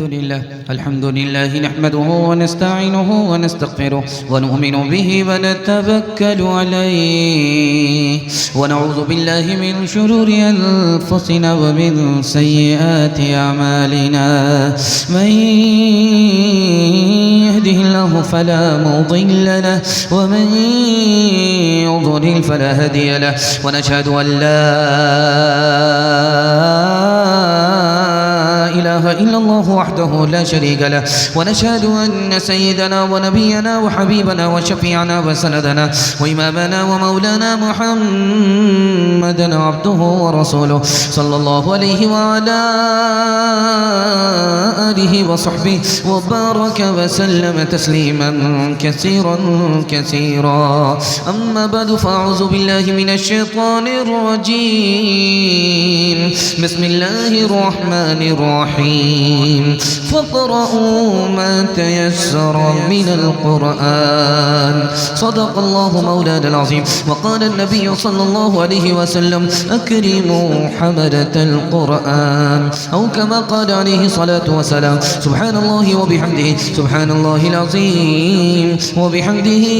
अल्हम्दुलिल्लाह नहमदुहु व नस्तईनुहु व नस्तगफिरुहु व नुमिनु बिहि व नतवक्कलु अलैहि व नऊज़ु बिल्लाहि मिन शुरूरि अनफुसिना व मिन सय्यिआति अमालिना मन यहदिहिल्लाहु फला मुदिल्ल लहु व मन युद्लिल फला हादिय लहु व नशहदु अन ला इलाहा इल्लल्लाह वहदहु ला शरीक लह व नशहदु अन्न सय्यदना व नबियना व हबीबना व शफीअना व सनदना व इमामना व मौलाना मुहम्मदन अब्दुहु व रसूलुहु सल्लल्लाहु अलैहि व अला आलिहि व सहबिहि व बारक व सल्लम तस्लीमन कसीरन कसीरा अम्मा बअद फअऊज़ु बिल्लाहि मिनश शैतानिर रजीम बिस्मिल्लाहिर रहमानिर रहीम फ़क़रऊ मा तयस्सर मिनल क़ुरआन सदक़ल्लाहु मौलाना अज़ीम व क़ाल नबी सल्लल्लाहु अलैहि वसल्लम अकरिमू हमलतल क़ुरआन औ कमा क़ाल अलैहि सलातु व सलाम सुब्हानल्लाहि व बिहम्दिहि सुब्हानल्लाहिल अज़ीम व बिहम्दिहि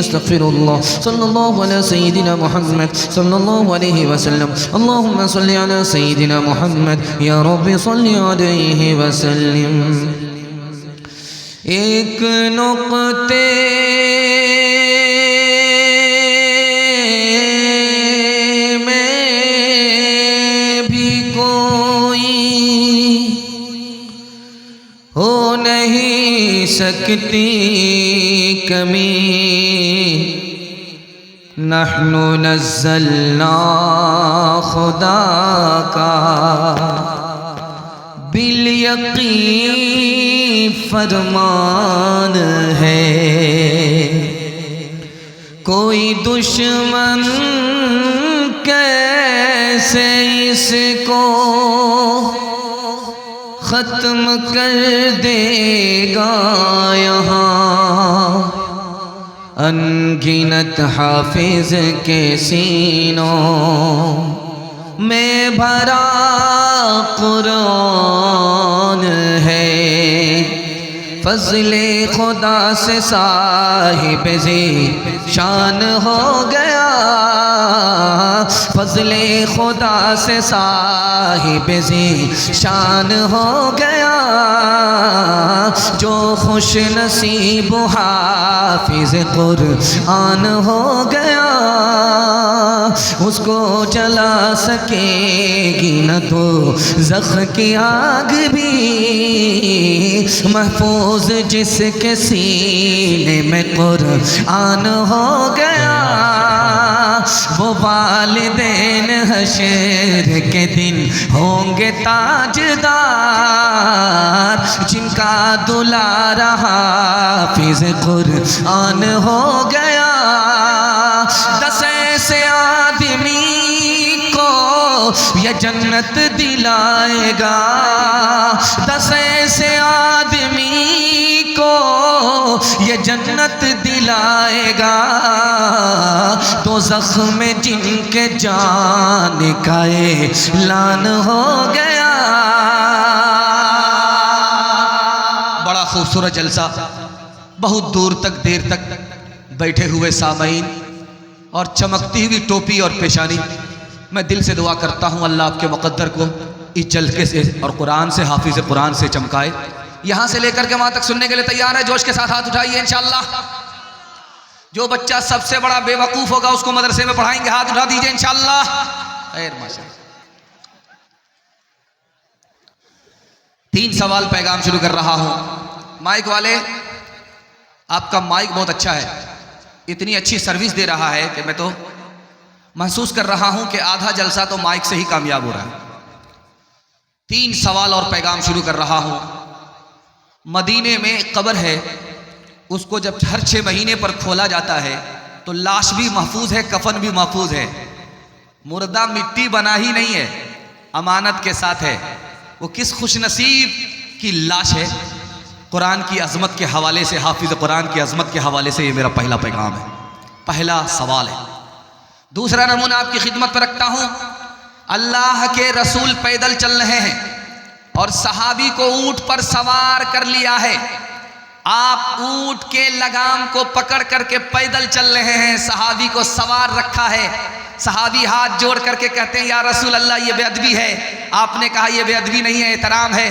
अस्तग़फिरुल्लाह सल्लल्लाहु अला सय्यिदिना मुहम्मद सल्लल्लाहु अलैहि वसल्लम अल्लाहुम्मा सल्लि अला सय्यिदिना मुहम्मद या रब्बि सल्लि अलैहि वसल्लिम। एक नुक़्ते में भी कोई हो नहीं सकती कमी नहनु नज़्ज़लना खुदा का बिल यकीन फरमान है कोई दुश्मन कैसे इसको ख़त्म कर देगा यहाँ अनगिनत हाफिज के सीनों में भरा कुरान है फज़ले खुदा से साहिब जी शान हो गया फज़ले खुदा से साहिब जी शान हो गया जो खुश नसीब हाफिज कुरान हो गया उसको जला सकेगी न तो ज़ख़्म की आग भी महफूज जिसके सीने में कुरान हो गया वो वालिदैन हशर के दिन होंगे ताजदार जिनका दुलारा हाफिज कुरान हो गया। 10 ऐसे आदमी को ये जन्नत दिलाएगा 10 ऐसे आदमी को ये जन्नत दिलाएगा तो ज़ख्म में जिनके जान का ऐलान हो गया। बड़ा खूबसूरत जलसा बहुत दूर तक देर तक बैठे हुए सामईन और चमकती हुई टोपी और पेशानी मैं दिल से दुआ करता हूँ अल्लाह आपके मुक़द्दर को इस जलके से और कुरान से हाफिज़ कुरान से चमकाए। यहाँ से लेकर के वहाँ तक सुनने के लिए तैयार है? जोश के साथ हाथ उठाइए इंशाअल्लाह। जो बच्चा सबसे बड़ा बेवकूफ़ होगा उसको मदरसे में पढ़ाएंगे, हाथ उठा दीजिए इंशाअल्लाह। खैर माशाअल्लाह। 3 सवाल पैगाम शुरू कर रहा हूँ। माइक वाले आपका माइक बहुत अच्छा है, इतनी अच्छी सर्विस दे रहा है कि मैं तो महसूस कर रहा हूँ कि आधा जलसा तो माइक से ही कामयाब हो रहा है। 3 सवाल और पैगाम शुरू कर रहा हूँ। मदीने में एक कब्र है, उसको जब हर 6 महीने पर खोला जाता है तो लाश भी महफूज है, कफन भी महफूज है। मुर्दा मिट्टी बना ही नहीं है, अमानत के साथ है। वो किस खुशनसीब की लाश है। कुरान की अज़मत के हवाले से, हाफिज़ कुरान की अज़मत के हवाले से ये मेरा पहला पैगाम है, पहला सवाल है। दूसरा नमूना आपकी खिदमत पर रखता हूँ। अल्लाह के रसूल पैदल चल रहे हैं, और सहाबी को ऊंट पर सवार कर लिया है। आप ऊंट के लगाम को पकड़ करके पैदल चल रहे हैं, सहाबी को सवार रखा है। सहाबी हाथ जोड़ करके कहते हैं या रसूल अल्लाह ये बेअदबी है। आपने कहा ये बेअदबी नहीं है, एहतराम है।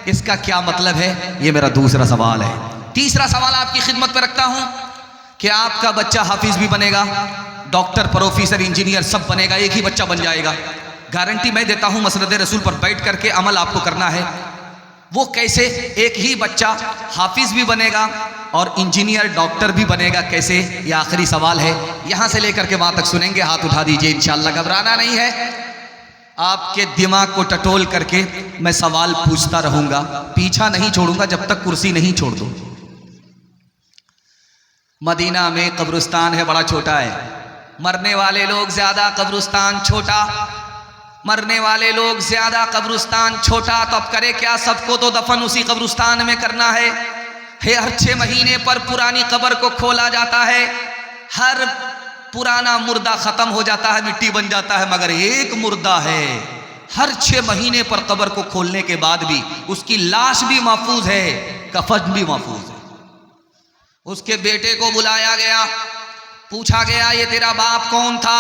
इसका क्या मतलब है? ये मेरा दूसरा सवाल है। तीसरा सवाल आपकी खिदमत में रखता हूं कि आपका बच्चा हाफिज भी बनेगा, डॉक्टर, प्रोफेसर, इंजीनियर सब बनेगा, एक ही बच्चा बन जाएगा। गारंटी मैं देता हूं, मसनद रसूल पर बैठ करके अमल आपको करना है। वो कैसे? एक ही बच्चा हाफिज भी बनेगा और इंजीनियर, डॉक्टर भी बनेगा, कैसे? ये आखिरी सवाल है। यहां से लेकर के वहां तक सुनेंगे, हाथ उठा दीजिए, इंशाअल्लाह घबराना नहीं है। आपके दिमाग को टटोल करके मैं सवाल पूछता रहूंगा, पीछा नहीं छोड़ूंगा जब तक कुर्सी नहीं छोड़ दूं। मदीना में कब्रिस्तान है, बड़ा छोटा है, मरने वाले लोग ज्यादा, कब्रिस्तान छोटा। मरने वाले लोग ज्यादा, कब्रिस्तान छोटा। तो अब करे क्या? सबको तो दफन उसी कब्रिस्तान में करना है। हर 6 महीने पर पुरानी कब्र को खोला जाता है। हर पुराना मुर्दा खत्म हो जाता है, मिट्टी बन जाता है, मगर एक मुर्दा है, हर 6 महीने पर कब्र को खोलने के बाद भी उसकी लाश भी महफूज है, कफन भी महफूज है। उसके बेटे को बुलाया गया, पूछा गया ये तेरा बाप कौन था?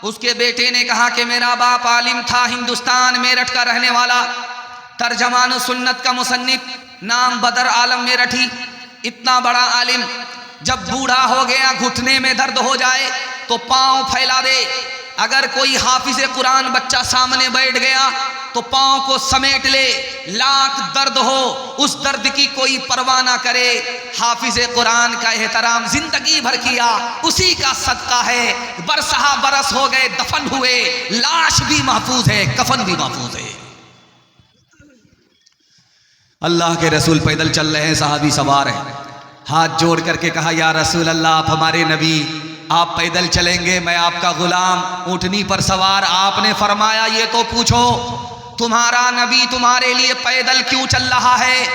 उसके बेटे ने कहा कि मेरा बाप आलिम था, हिंदुस्तान मेरठ का रहने वाला, तर्जमान सुन्नत का मुसन्निफ, नाम बदर आलम मेरठी। इतना बड़ा आलिम जब बूढ़ा हो गया, घुटने में दर्द हो जाए तो पांव फैला दे। अगर कोई हाफिज कुरान बच्चा सामने बैठ गया तो पांव को समेट ले, लाख दर्द हो, उस दर्द की कोई परवाह ना करे। हाफिज कुरान का एहतराम जिंदगी भर किया, उसी का सदका है। बरसहा बरस हो गए, दफन हुए, लाश भी महफूज है, कफन भी महफूज है। अल्लाह के रसूल पैदल चल रहे हैं, सहाबी सवार है। हाथ जोड़ करके कहा या रसूल अल्लाह, आप हमारे नबी, आप पैदल चलेंगे, मैं आपका गुलाम ऊँटनी पर सवार। आपने फरमाया ये तो पूछो, तुम्हारा नबी तुम्हारे लिए पैदल क्यों चल रहा है?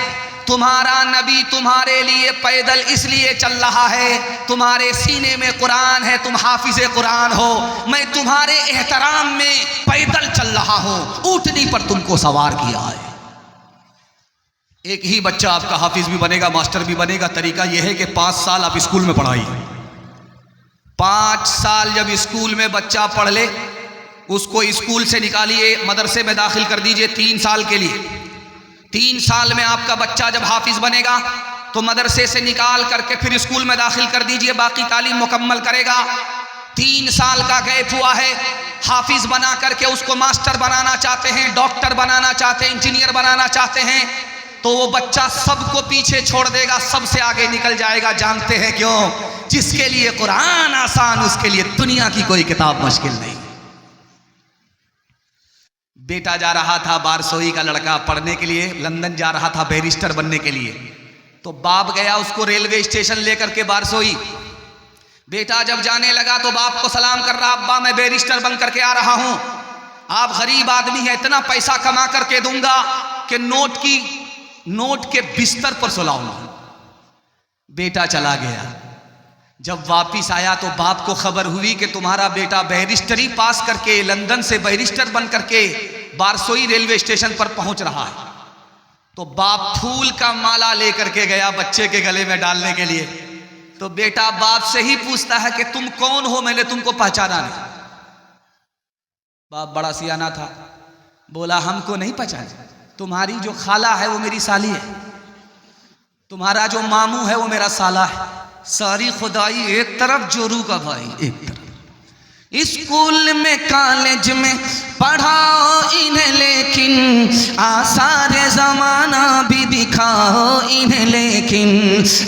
तुम्हारा नबी तुम्हारे लिए पैदल इसलिए चल रहा है, तुम्हारे सीने में कुरान है, तुम हाफिज कुरान हो, मैं तुम्हारे एहतराम में पैदल चल रहा हूं, ऊँटनी पर तुमको सवार किया है। एक ही बच्चा आपका हाफिज भी बनेगा, मास्टर भी बनेगा। तरीका यह है कि 5 साल आप स्कूल में पढ़ाई। 5 साल जब स्कूल में बच्चा पढ़ ले, उसको स्कूल से निकालिए, मदरसे में दाखिल कर दीजिए 3 साल के लिए। 3 साल में आपका बच्चा जब हाफिज बनेगा तो मदरसे से निकाल करके फिर स्कूल में दाखिल कर दीजिए, बाकी तालीम मुकम्मल करेगा। 3 साल का गैप हुआ है, हाफिज बना करके उसको मास्टर बनाना चाहते हैं, डॉक्टर बनाना चाहते हैं, इंजीनियर बनाना चाहते हैं, तो वो बच्चा सबको पीछे छोड़ देगा, सबसे आगे निकल जाएगा। जानते हैं क्यों? जिसके लिए कुरान आसान, उसके लिए दुनिया की कोई किताब मुश्किल नहीं। बेटा जा रहा था, बारसोई का लड़का, पढ़ने के लिए लंदन जा रहा था, बैरिस्टर बनने के लिए। तो बाप गया उसको रेलवे स्टेशन लेकर के बारसोई। बेटा जब जाने लगा तो बाप को सलाम कर रहा, अब्बा मैं बैरिस्टर बन करके आ रहा हूं, आप गरीब आदमी हैं, इतना पैसा कमा करके दूंगा कि नोट के बिस्तर पर सुलाऊंगा। बेटा चला गया। जब वापिस आया तो बाप को खबर हुई कि तुम्हारा बेटा बैरिस्टरी पास करके लंदन से बैरिस्टर बन करके बारसोई रेलवे स्टेशन पर पहुंच रहा है। तो बाप फूल का माला लेकर के गया बच्चे के गले में डालने के लिए। तो बेटा बाप से ही पूछता है कि तुम कौन हो, मैंने तुमको पहचाना नहीं। बाप बड़ा सियाना था, बोला हमको नहीं पहचाना, तुम्हारी जो खाला है वो मेरी साली है, तुम्हारा जो मामू है वो मेरा साला है। सारी खुदाई एक तरफ, जोरू का भाई एक तरफ। स्कूल में कॉलेज में पढ़ाओ इन्हें, लेकिन आसार ज़माना भी दिखाओ इन्हें, लेकिन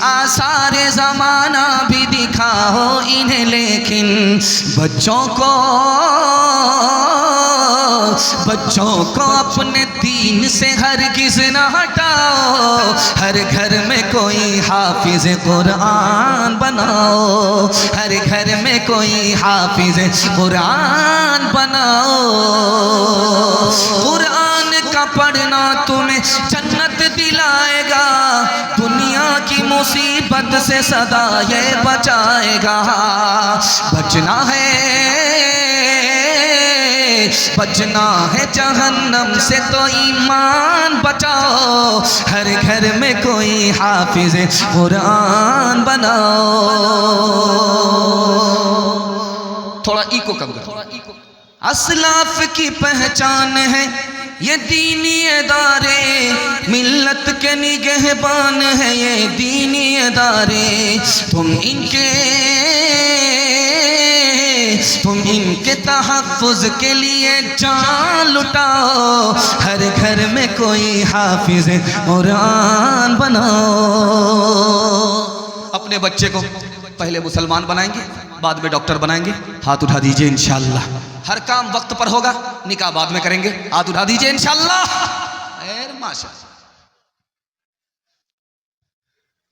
आसार ज़माना भी दिखाओ इन्हें, लेकिन बच्चों को अपने दीन से हरगिज़ न हटाओ। हर घर में कोई हाफिज कुरान बनाओ, हर घर में कोई हाफिज कुरान बनाओ। कुरान का पढ़ना तुम्हें जन्नत दिलाएगा, दुनिया की मुसीबत से सदा ये बचाएगा। बचना है बचना है जहन्नम से तो ईमान बचाओ, हर घर में कोई हाफिज कुरान बनाओ। थोड़ा इको कम करो। असलाफ की पहचान है ये दीनी इदारे, मिल्लत के निगहबान है ये दीनी इदारे। तुम इनके तहफ़्फ़ुज़ के लिए जान लुटाओ, हर घर में कोई हाफिज कुरान बनाओ। अपने बच्चे को पहले मुसलमान बनाएंगे, बाद में डॉक्टर बनाएंगे। हाथ उठा दीजिए इंशाअल्लाह। हर काम वक्त पर होगा, निकाह बाद में करेंगे। हाथ उठा दीजिए इंशाअल्लाह। माशाअल्लाह।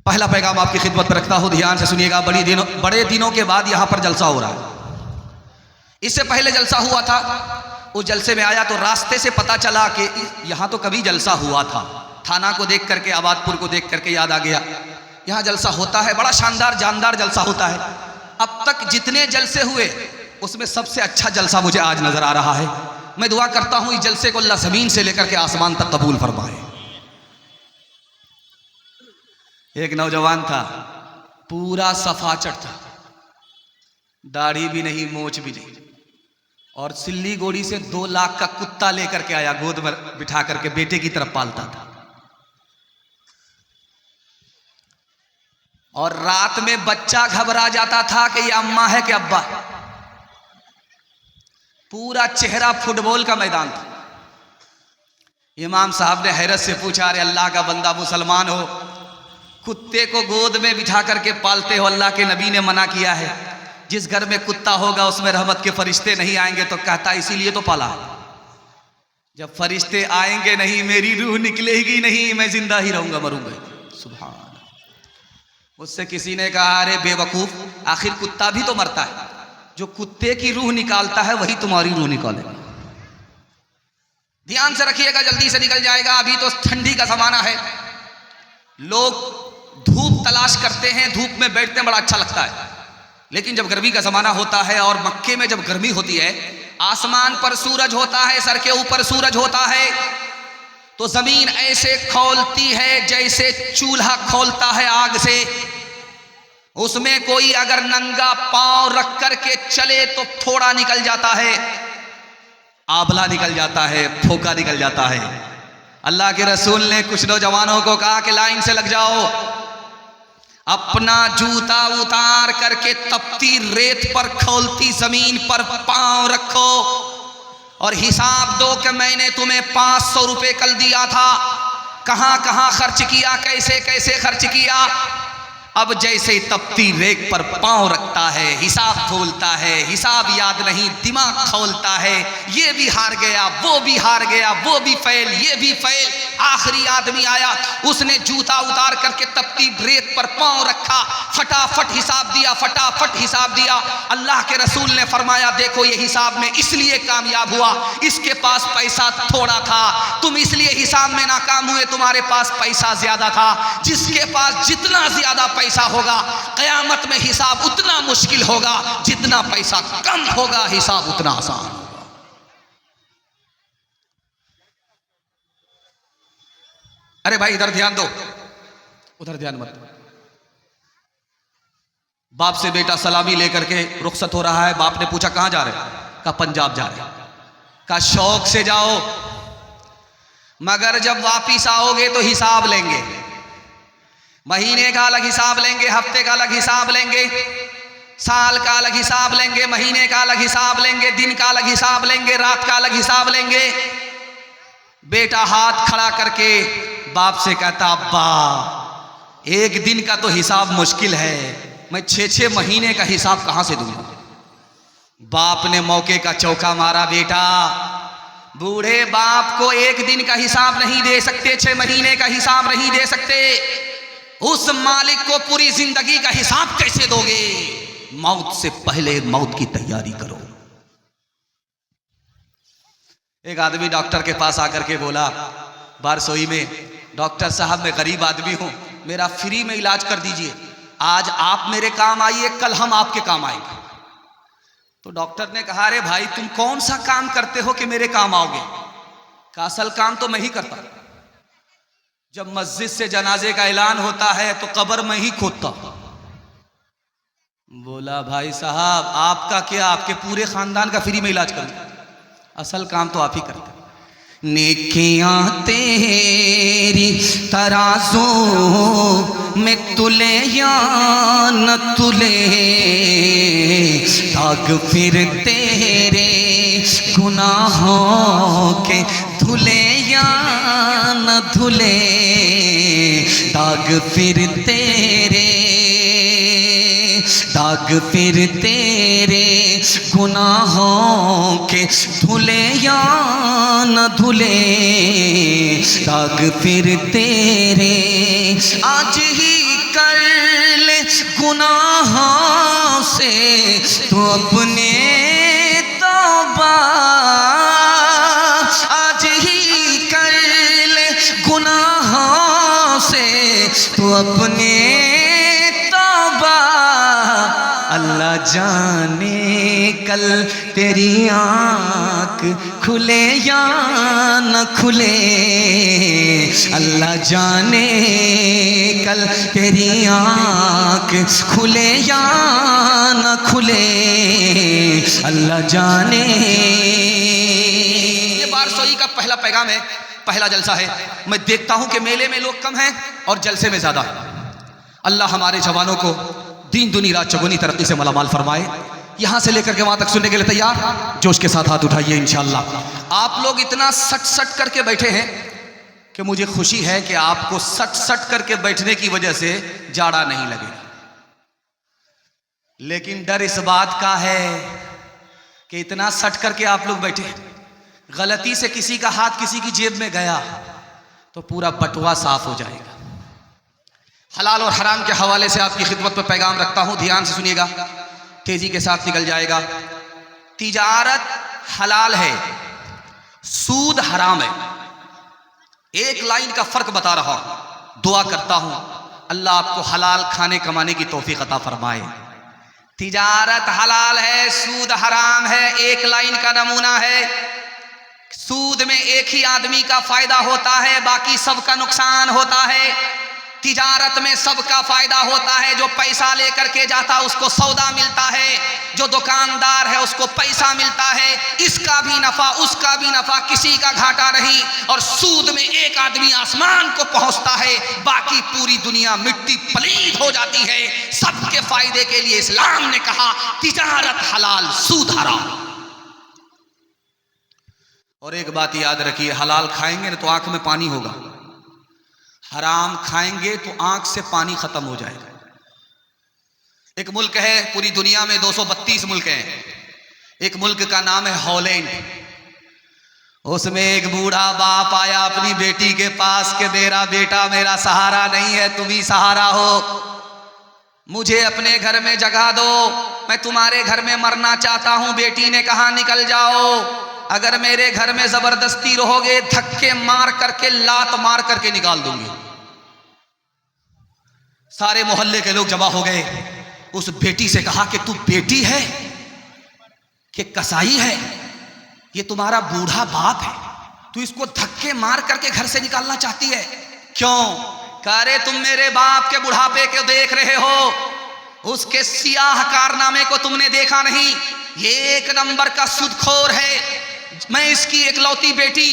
पहला पैगाम आपकी खिदमत पर रखता हूं, ध्यान से सुनिएगा। बड़े दिनों के बाद यहां पर जलसा हो रहा है। इससे पहले जलसा हुआ था, उस जलसे में आया तो रास्ते से पता चला कि यहां तो कभी जलसा हुआ था। थाना को देख करके, आबादपुर को देख करके याद आ गया, यहां जलसा होता है, बड़ा शानदार जानदार जलसा होता है। अब तक जितने जलसे हुए उसमें सबसे अच्छा जलसा मुझे आज नजर आ रहा है। मैं दुआ करता हूं इस जलसे को अल्लाह ज़मीन से लेकर के आसमान तक कबूल फरमाए। एक नौजवान था, पूरा सफाचट था, दाढ़ी भी नहीं, मोछ भी नहीं, और सिल्ली गोड़ी से 2 लाख का कुत्ता लेकर के आया, गोद में बिठा करके बेटे की तरफ पालता था। और रात में बच्चा घबरा जाता था कि ये अम्मा है कि अब्बा। पूरा चेहरा फुटबॉल का मैदान था। इमाम साहब ने हैरत से पूछा, अरे अल्लाह का बंदा, मुसलमान हो, कुत्ते को गोद में बिठा करके पालते हो? अल्लाह के नबी ने मना किया है, जिस घर में कुत्ता होगा उसमें रहमत के फरिश्ते नहीं आएंगे। तो कहता इसीलिए तो पाला है, जब फरिश्ते आएंगे नहीं, मेरी रूह निकलेगी नहीं, मैं जिंदा ही रहूंगा, मरूंगा। सुभान। उससे किसी ने कहा, अरे बेवकूफ, आखिर कुत्ता भी तो मरता है, जो कुत्ते की रूह निकालता है वही तुम्हारी रूह निकालेगा। ध्यान से रखिएगा, जल्दी से निकल जाएगा। अभी तो ठंडी का जमाना है, लोग धूप तलाश करते हैं, धूप में बैठते हैं, बड़ा अच्छा लगता है। लेकिन जब गर्मी का जमाना होता है, और मक्के में जब गर्मी होती है, आसमान पर सूरज होता है, सर के ऊपर सूरज होता है, तो जमीन ऐसे खौलती है जैसे चूल्हा खौलता है आग से। उसमें कोई अगर नंगा पांव रख करके चले तो थोड़ा निकल जाता है, आबला निकल जाता है, फोका निकल जाता है। अल्लाह के रसूल ने कुछ नौजवानों को कहा कि लाइन से लग जाओ, अपना जूता उतार करके तपती रेत पर खौलती जमीन पर पांव रखो और हिसाब दो कि मैंने तुम्हें 500 रुपए कल दिया था, कहां कहां खर्च किया, कैसे कैसे खर्च किया। अब जैसे तपती रेत पर पांव रखता है, हिसाब खोलता है, हिसाब याद नहीं, दिमाग खोलता है, ये भी हार गया, वो भी हार गया, वो भी फेल, ये भी फेल। आखिरी आदमी आया, उसने जूता उतार करके तपती रेत पर पांव रखा, फटाफट हिसाब दिया, फटाफट हिसाब दिया। अल्लाह के रसूल ने फरमाया, देखो ये हिसाब में इसलिए कामयाब हुआ, इसके पास पैसा थोड़ा था, तुम इसलिए हिसाब में नाकाम हुए, तुम्हारे पास पैसा ज्यादा था। जिसके पास जितना ज्यादा पैसा होगा, कयामत में हिसाब उतना मुश्किल होगा, जितना पैसा कम होगा हिसाब उतना आसान होगा। अरे भाई इधर ध्यान दो, उधर ध्यान मत दो। बाप से बेटा सलामी लेकर के रुखसत हो रहा है। बाप ने पूछा कहां जा रहे हैं? कहा पंजाब जा रहे हैं। कहा शौक से जाओ, मगर जब वापिस आओगे तो हिसाब लेंगे, महीने का अलग हिसाब लेंगे, हफ्ते का अलग हिसाब लेंगे, साल का अलग हिसाब लेंगे, महीने का अलग हिसाब लेंगे, दिन का अलग हिसाब लेंगे, रात का अलग हिसाब लेंगे। बेटा हाथ खड़ा करके बाप से कहता, अब्बा एक दिन का तो हिसाब मुश्किल है, मैं 6-6 महीने का हिसाब कहां से दूंगा। बाप ने मौके का चौका मारा, बेटा बूढ़े बाप को एक दिन का हिसाब नहीं दे सकते, 6 महीने का हिसाब नहीं दे सकते, उस मालिक को पूरी जिंदगी का हिसाब कैसे दोगे? मौत से पहले मौत की तैयारी करो। एक आदमी डॉक्टर के पास आकर के बोला बारसोई में, डॉक्टर साहब मैं गरीब आदमी हूं, मेरा फ्री में इलाज कर दीजिए, आज आप मेरे काम आइए, कल हम आपके काम आएंगे। तो डॉक्टर ने कहा, अरे भाई तुम कौन सा काम करते हो कि मेरे काम आओगे? का असल काम तो मैं ही करता। जब मस्जिद से जनाजे का ऐलान होता है तो कब्र में ही खोदता। बोला, भाई साहब आपका क्या, आपके पूरे खानदान का फ्री में इलाज करूंगा, असल काम तो आप ही करते। नेकियां तेरी तराजू में तुले या न तुले, दाग फिर तेरे गुनाहों के धुले या न धुले, दाग फिर तेरे, दाग फिर तेरे गुनाहों के धुले या न धुले, दाग फिर तेरे। आज ही कर ले गुनाहों से तो अपने तौबा, आज ही कर ले गुनाहों से तो अपने तौबा। अल्लाह जाने कल तेरी आँख खुले या न खुले, अल्लाह जाने कल तेरी आँख खुले या न खुले, अल्लाह जाने। ये बारसोई का पहला पैगाम है, पहला जलसा है। मैं देखता हूं कि मेले में लोग कम हैं और जलसे में ज्यादा है। अल्लाह हमारे जवानों को दीन दुनी रात चौगुनी तरक्की से मालामाल फरमाए। यहां से लेकर के वहां तक सुनने के लिए तैयार? जोश के साथ हाथ उठाइए इंशाअल्लाह। आप लोग इतना सट सट करके बैठे हैं कि मुझे खुशी है कि आपको सट सट करके बैठने की वजह से जाड़ा नहीं लगेगा। लेकिन डर इस बात का है कि इतना सट करके आप लोग बैठे, गलती से किसी का हाथ किसी की जेब में गया तो पूरा बटुआ साफ हो जाएगा। हलाल और हराम के हवाले से आपकी खिदमत पर पैगाम रखता हूं, ध्यान से सुनिएगा, तेजी के साथ निकल जाएगा। तिजारत हलाल है, सूद हराम है। एक लाइन का फर्क बता रहा हूं। दुआ करता हूं अल्लाह आपको हलाल खाने कमाने की तौफीक अता फरमाए। तिजारत हलाल है, सूद हराम है। एक लाइन का नमूना है, सूद में एक ही आदमी का फायदा होता है, बाकी सबका नुकसान होता है। तिजारत में सबका फायदा होता है, जो पैसा लेकर के जाता उसको सौदा मिलता है, जो दुकानदार है उसको पैसा मिलता है, इसका भी नफा उसका भी नफा, किसी का घाटा नहीं। और सूद में एक आदमी आसमान को पहुंचता है, बाकी पूरी दुनिया मिट्टी पलीद हो जाती है। सबके फायदे के लिए इस्लाम ने कहा तिजारत हलाल, सूद हराम। और एक बात याद रखिए, हलाल खाएंगे ना तो आंख में पानी होगा, हराम खाएंगे तो आंख से पानी खत्म हो जाएगा। एक मुल्क है, पूरी दुनिया में 232 मुल्क हैं। एक मुल्क का नाम है हॉलैंड। उसमें एक बूढ़ा बाप आया अपनी बेटी के पास कि मेरा बेटा मेरा सहारा नहीं है, तुम ही सहारा हो, मुझे अपने घर में जगह दो, मैं तुम्हारे घर में मरना चाहता हूं। बेटी ने कहा निकल जाओ, अगर मेरे घर में जबरदस्ती रहोगे धक्के मार करके लात मार करके निकाल दूंगी। सारे मोहल्ले के लोग जमा हो गए। उस बेटी से कहा कि तू बेटी है कि कसाई है? ये तुम्हारा बूढ़ा बाप है, तू इसको धक्के मार करके घर से निकालना चाहती है, क्यों? कह रहे तुम मेरे बाप के बुढ़ापे को देख रहे हो, उसके सियाह कारनामे को तुमने देखा नहीं। ये एक नंबर का सुदखोर है, मैं इसकी एकलौती बेटी,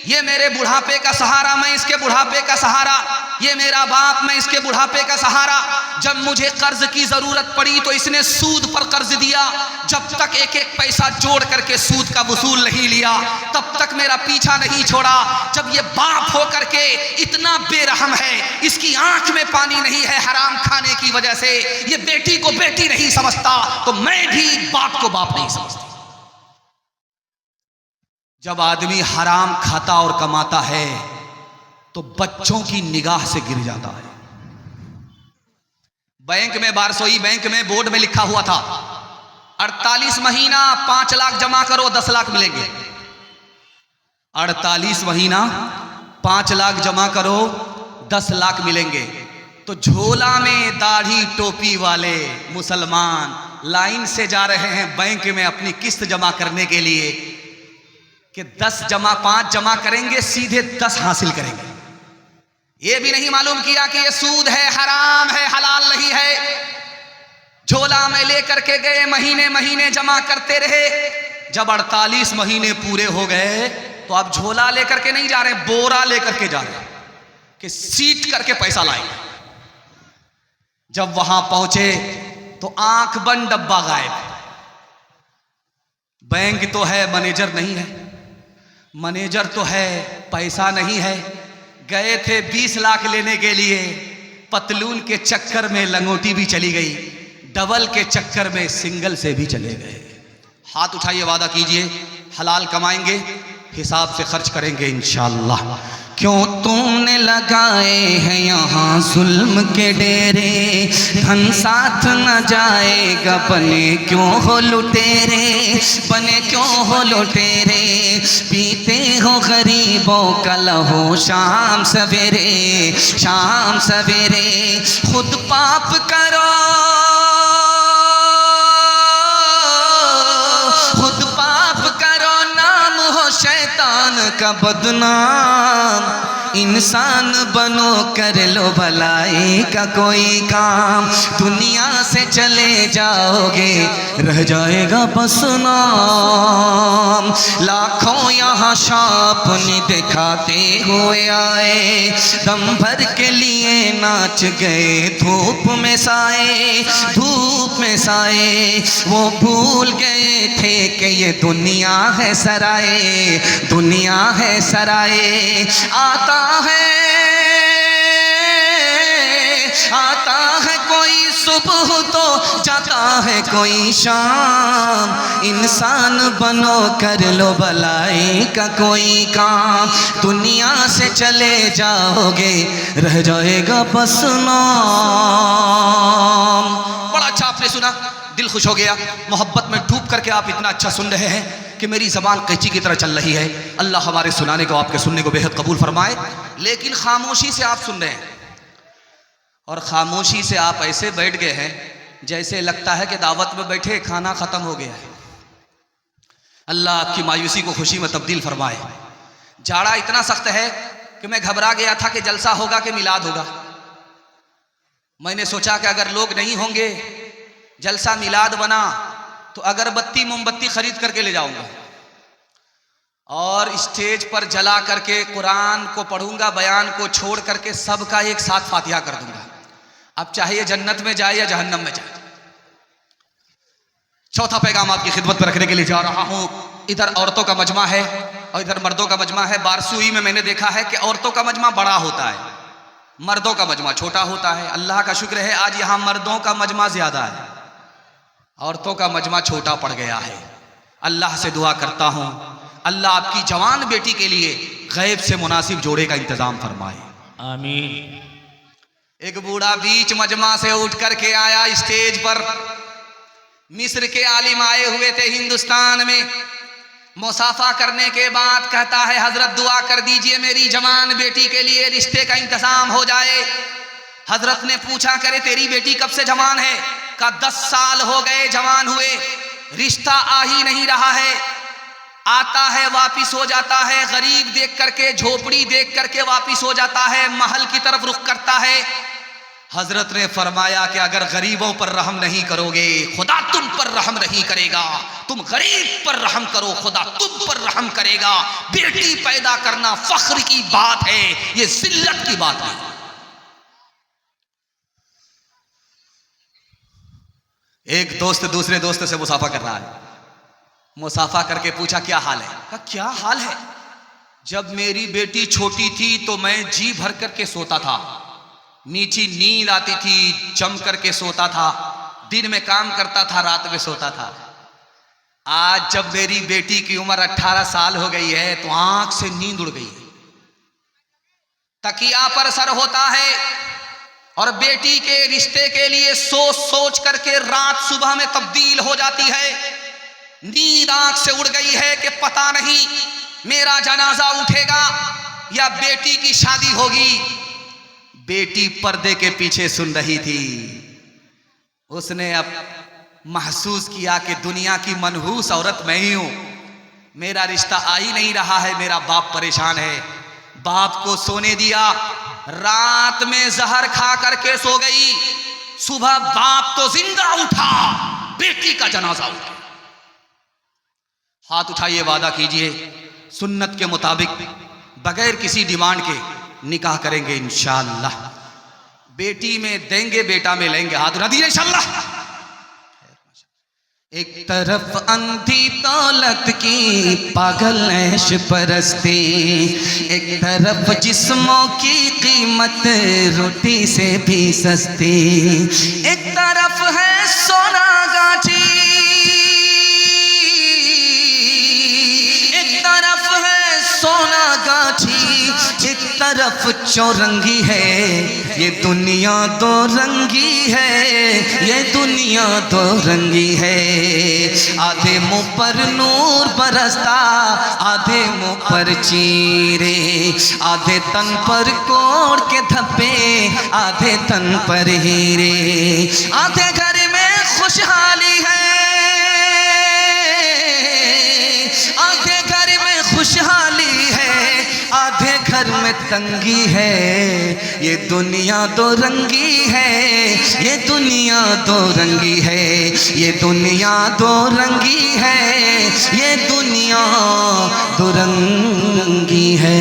ये मेरे बुढ़ापे का सहारा, मैं इसके बुढ़ापे का सहारा, ये मेरा बाप, मैं इसके बुढ़ापे का सहारा। जब मुझे कर्ज की जरूरत पड़ी तो इसने सूद पर कर्ज दिया, जब तक एक एक पैसा जोड़ करके सूद का वसूल नहीं लिया तब तक मेरा पीछा नहीं छोड़ा। जब ये बाप हो करके इतना बेरहम है, इसकी आंख में पानी नहीं है हराम खाने की वजह से, ये बेटी को बेटी नहीं समझता, तो मैं भी बाप को बाप नहीं समझता। जब आदमी हराम खाता और कमाता है तो बच्चों की निगाह से गिर जाता है। बैंक में, बारसोई बैंक में बोर्ड में लिखा हुआ था 48 महीना 5 लाख जमा करो 10 लाख मिलेंगे। 48 महीना 5 लाख जमा करो 10 लाख मिलेंगे। तो झोला में दाढ़ी टोपी वाले मुसलमान लाइन से जा रहे हैं बैंक में अपनी किस्त जमा करने के लिए कि 5 जमा करेंगे सीधे 10 हासिल करेंगे। ये भी नहीं मालूम किया कि ये सूद है, हराम है, हलाल नहीं है। झोला में लेकर के गए, महीने महीने जमा करते रहे। जब 48 महीने पूरे हो गए तो अब झोला लेकर के नहीं जा रहे, बोरा लेकर के जा रहे कि सीट करके पैसा लाएंगे। जब वहां पहुंचे तो आंख बंद, डब्बा गायब। बैंक तो है, मैनेजर नहीं है। मैनेजर तो है, पैसा नहीं है। गए थे 20 लाख लेने के लिए, पतलून के चक्कर में लंगोटी भी चली गई, डबल के चक्कर में सिंगल से भी चले गए। हाथ उठाइए, वादा कीजिए हलाल कमाएंगे, हिसाब से खर्च करेंगे इंशाअल्लाह। क्यों तुमने लगाए हैं यहाँ जुल्म के डेरे, धन साथ न जाएगा, बने क्यों हो लुटेरे, बने क्यों हो लुटेरे। पीते हो गरीबों का लहू शाम सवेरे, शाम सवेरे। खुद पाप करो, खुद पाप करो, नाम हो शैतान का बदनाम। इंसान बनो, कर लो भलाई का कोई काम। दुनिया से चले जाओगे, रह जाएगा बस नाम। लाखों यहाँ शापनी दिखाते हुए आए, दम भर के लिए नाच गए धूप में साए, धूप में साए। वो भूल गए थे कि ये दुनिया है सराय, दुनिया है सराय। आता है कोई सुबह तो जाता है कोई शाम। इंसान बनो, कर लो भलाई का कोई काम। दुनिया से चले जाओगे, रह जाएगा बस नाम। बड़ा अच्छा आपने सुना, दिल खुश हो गया। मोहब्बत में डूब करके आप इतना अच्छा सुन रहे हैं कि मेरी ज़बान कैंची की तरह चल रही है। अल्लाह हमारे सुनाने को, आपके सुनने को बेहद कबूल फरमाए। लेकिन खामोशी से आप सुन रहे हैं और खामोशी से आप ऐसे बैठ गए हैं जैसे लगता है कि दावत में बैठे, खाना ख़त्म हो गया है। अल्लाह आपकी मायूसी को खुशी में तब्दील फरमाए। जाड़ा इतना सख्त है कि मैं घबरा गया था कि जलसा होगा कि मिलाद होगा। मैंने सोचा कि अगर लोग नहीं होंगे, जलसा मिलाद बना तो अगरबत्ती मोमबत्ती खरीद करके ले जाऊंगा और स्टेज पर जला करके कुरान को पढ़ूंगा, बयान को छोड़ करके सबका एक साथ फातिहा कर दूंगा। अब चाहे ये जन्नत में जाए या जहन्नम में जाए। चौथा पैगाम आपकी खिदमत में रखने के लिए जा रहा हूं। इधर औरतों का मजमा है और इधर मर्दों का मजमा है। बारसूई में मैंने देखा है कि औरतों का मजमा बड़ा होता है, मर्दों का मजमा छोटा होता है। अल्लाह का शुक्र है आज यहां मर्दों का मजमा ज्यादा है, औरतों का मजमा छोटा पड़ गया है। अल्लाह से दुआ करता हूं, अल्लाह आपकी जवान बेटी के लिए गैब से मुनासिब जोड़े का इंतजाम फरमाए, आमीन। एक बूढ़ा बीच मजमा से उठ करके आया स्टेज पर। मिस्र के आलिम आए हुए थे हिंदुस्तान में। मुसाफा करने के बाद कहता है, हजरत दुआ कर दीजिए मेरी जवान बेटी के लिए, रिश्ते का इंतजाम हो जाए। हजरत ने पूछा, करे तेरी बेटी कब से जवान है? का 10 साल हो गए जवान हुए, रिश्ता आ ही नहीं रहा है। आता है वापिस हो जाता है, गरीब देख करके, झोपड़ी देख करके वापिस हो जाता है, महल की तरफ रुख करता है। हजरत ने फरमाया कि अगर गरीबों पर रहम नहीं करोगे, खुदा तुम पर रहम नहीं करेगा। तुम गरीब पर रहम करो, खुदा तुम पर रहम करेगा। बेटी पैदा करना फख्र की बात है, ये जिल्लत की बात है। एक दोस्त दूसरे दोस्त से मुसाफा कर रहा है। मुसाफा करके पूछा, क्या हाल है? कहा, क्या हाल है? जब मेरी बेटी छोटी थी तो मैं जी भर करके सोता था, मीठी नींद आती थी, जम करके सोता था, दिन में काम करता था, रात में सोता था। आज जब मेरी बेटी की उम्र 18 साल हो गई है तो आंख से नींद उड़ गई है, तकिया पर सर होता है और बेटी के रिश्ते के लिए सोच सोच करके रात सुबह में तब्दील हो जाती है। नींद आंख से उड़ गई है कि पता नहीं मेरा जनाजा उठेगा या बेटी की शादी होगी। बेटी पर्दे के पीछे सुन रही थी। उसने अब महसूस किया कि दुनिया की मनहूस औरत मैं ही हूं, मेरा रिश्ता आ ही नहीं रहा है, मेरा बाप परेशान है। बाप को सोने दिया, रात में जहर खा करके सो गई, सुबह बाप तो जिंदा उठा, बेटी का जनाजा उठा। हाथ उठाइए, वादा कीजिए सुन्नत के मुताबिक बगैर किसी डिमांड के निकाह करेंगे इंशाअल्लाह। बेटी में देंगे, बेटा में लेंगे, हाथ उठा दिए इंशाअल्लाह। एक तरफ अंधी दौलत की पागल ऐश परस्ती, एक तरफ जिस्मों की कीमत रोटी से भी सस्ती, एक तरफ है सोना गाछी, एक तरफ है सोना गाछी, एक तरफ चौरंगी है। ये दुनिया दो रंगी है, ये दुनिया दो रंगी है। आधे मुंह पर नूर बरसता, आधे मुंह पर चीरे, आधे तन पर कोड़ के धब्बे, आधे तन पर हीरे। आधे घर में खुशहाली है, आधे घर में खुशहाली है, आधे घर में तंगी है। ये दुनिया दो रंगी है, ये दुनिया दो रंगी है, ये दुनिया दो रंगी है, ये दुनिया दो रंगी है।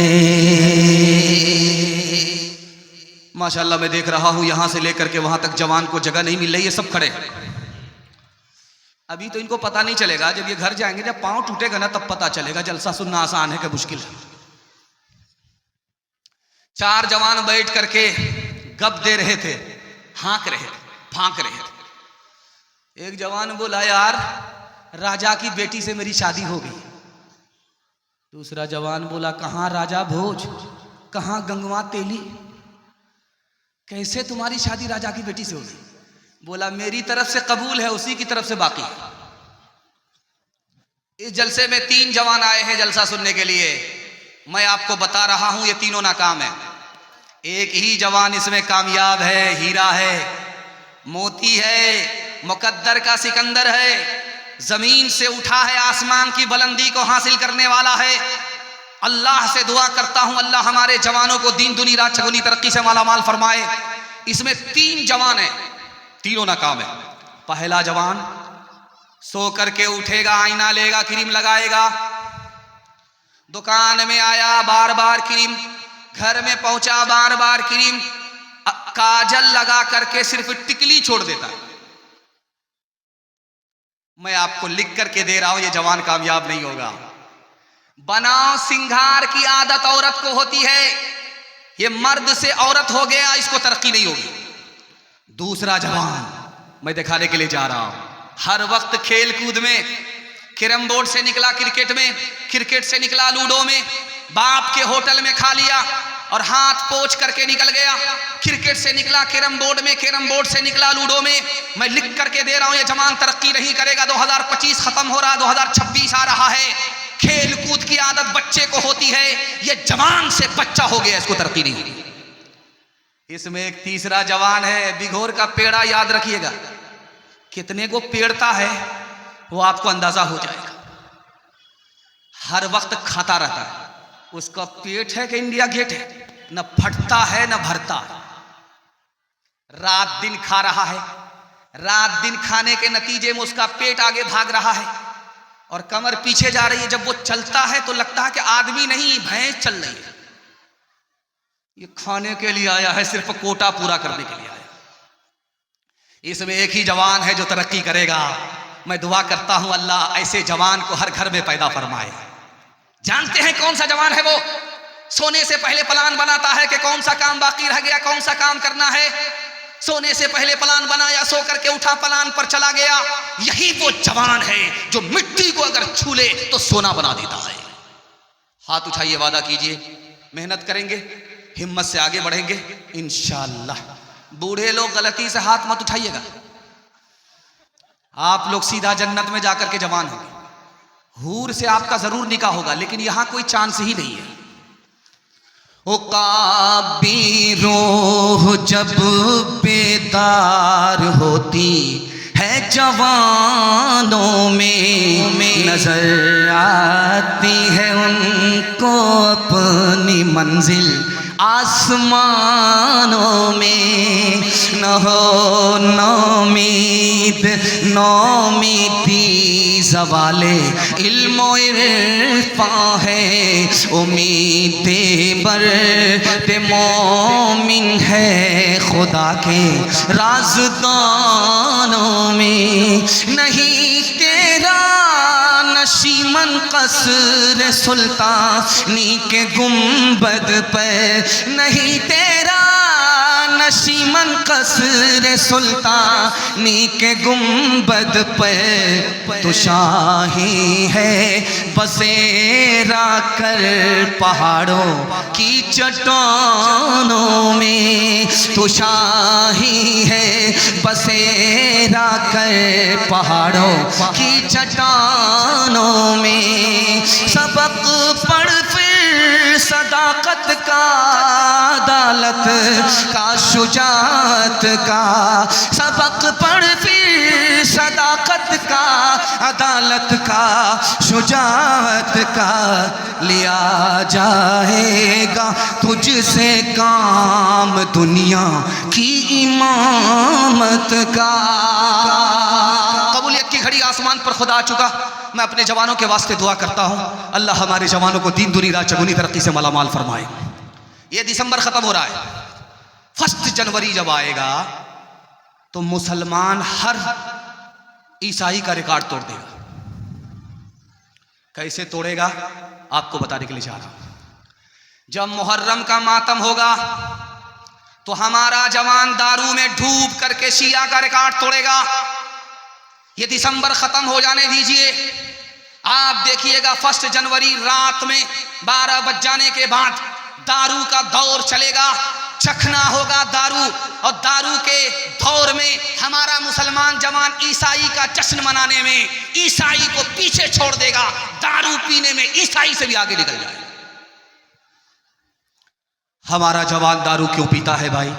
माशाल्लाह मैं देख रहा हूं यहां से लेकर के वहां तक जवान को जगह नहीं मिल रही है, सब खड़े। अभी तो इनको पता नहीं चलेगा, जब ये घर जाएंगे, जब पांव टूटेगा ना तब पता चलेगा जलसा सुनना आसान है कि मुश्किल है। चार जवान बैठ करके गप दे रहे थे, हाँक रहे थे, फांक रहे थे। एक जवान बोला, यार राजा की बेटी से मेरी शादी हो गई। दूसरा जवान बोला, कहाँ राजा भोज, कहाँ गंगवा तेली, कैसे तुम्हारी शादी राजा की बेटी से हो गई? बोला, मेरी तरफ से कबूल है, उसी की तरफ से बाकी। इस जलसे में तीन जवान आए हैं जलसा सुनने के लिए। मैं आपको बता रहा हूं ये तीनों नाकाम है। एक ही जवान इसमें कामयाब है, हीरा है, मोती है, मुकद्दर का सिकंदर है, जमीन से उठा है, आसमान की बुलंदी को हासिल करने वाला है। अल्लाह से दुआ करता हूं अल्लाह हमारे जवानों को दीन दुनी रात चगुनी तरक्की से मालामाल फरमाए। इसमें तीन जवान है, तीनों नाकाम है। पहला जवान सो करके उठेगा, आईना लेगा, क्रीम लगाएगा, दुकान में आया बार बार क्रीम, घर में पहुंचा बार बार क्रीम, काजल लगा करके सिर्फ टिकली छोड़ देता है। मैं आपको लिख करके दे रहा हूं ये जवान कामयाब नहीं होगा। बनाव सिंगार की आदत औरत को होती है, ये मर्द से औरत हो गया, इसको तरक्की नहीं होगी। दूसरा जवान मैं दिखाने के लिए जा रहा हूं, हर वक्त खेल कूद में, कैरम बोर्ड से निकला क्रिकेट में, क्रिकेट से निकला लूडो में, बाप के होटल में खा लिया और हाथ पोंछ करके निकल गया। क्रिकेट से निकला कैरम बोर्ड में, कैरम बोर्ड से निकला लूडो में। मैं लिख करके दे रहा हूं ये जवान तरक्की नहीं करेगा। 2025 खत्म हो रहा, 2026 आ रहा है। खेल कूद की आदत बच्चे को होती है, ये जवान से बच्चा हो गया, इसको तरक्की नहीं होगी। इसमें एक तीसरा जवान है, बिघोर का पेड़ा, याद रखिएगा, कितने को पेड़ता है वो आपको अंदाजा हो जाएगा। हर वक्त खाता रहता है, उसका पेट है कि इंडिया गेट है, न फटता है न भरता है। रात दिन खा रहा है, रात दिन खाने के नतीजे में उसका पेट आगे भाग रहा है और कमर पीछे जा रही है। जब वो चलता है तो लगता है कि आदमी नहीं, भैंस चल रही है। ये खाने के लिए आया है, सिर्फ कोटा पूरा करने के लिए आया। इसमें एक ही जवान है जो तरक्की करेगा। मैं दुआ करता हूं अल्लाह ऐसे जवान को हर घर में पैदा फरमाए। जानते हैं कौन सा जवान है वो? सोने से पहले प्लान बनाता है कि कौन सा काम बाकी रह गया, कौन सा काम करना है। सोने से पहले प्लान बनाया, सो करके उठा, प्लान पर चला गया। यही वो जवान है जो मिट्टी को अगर छू ले तो सोना बना देता है। हाथ उठाइए, वादा कीजिए मेहनत करेंगे, हिम्मत से आगे बढ़ेंगे इंशाअल्लाह। बूढ़े लोग गलती से हाथ मत उठाइएगा, आप लोग सीधा जन्नत में जाकर के जवान होंगे। हूर से आपका जरूर निकाह होगा, लेकिन यहां कोई चांस ही नहीं है। ओ काबी रूह जब बेदार होती है जवानों में नजर आती है उनको अपनी मंजिल आसमानों में। न हो नौमीद नौमीदी ज़वाले इल्मो इरफां है, उम्मीदे बरते मोमिन है खुदा के राज़दानों में। नहीं तेरा नशीमन कसर सुल्तानी के गुंबद पे, नहीं तेरा नशीमन कसर सुल्तानी के गुंबद पे, तो शाही है बसेरा कर पहाड़ों की चट्टानों में। तो शाही है बसेरा कर पहाड़ों की चट्टानों में। सबक पढ़ फिर सदाकत का, अदालत का, शुजाअत का। सबक पढ़ फिर सदाकत का, अदालत का, शुजाअत का। लिया जाएगा तुझसे काम दुनिया की इमामत का। कबूलियत की घड़ी आसमान पर खुदा आ चुका। मैं अपने जवानों के वास्ते दुआ करता हूँ, अल्लाह हमारे जवानों को दीन दुनी रात चगुनी तरक्की से मालामाल फरमाए। ये दिसंबर ख़त्म हो रहा है, 1 जनवरी जब आएगा तो मुसलमान हर ईसाई का रिकॉर्ड तोड़ देगा। कैसे तोड़ेगा आपको बताने के लिए जा रहा हूं। जब मुहर्रम का मातम होगा तो हमारा जवान दारू में डूब करके शिया का रिकॉर्ड तोड़ेगा। ये दिसंबर खत्म हो जाने दीजिए, आप देखिएगा 1 जनवरी रात में 12 बज जाने के बाद दारू का दौर चलेगा, चखना होगा दारू, और दारू के दौर में हमारा मुसलमान जवान ईसाई का जश्न मनाने में ईसाई को पीछे छोड़ देगा, दारू पीने में ईसाई से भी आगे निकल जाएगा। हमारा जवान दारू क्यों पीता है भाई?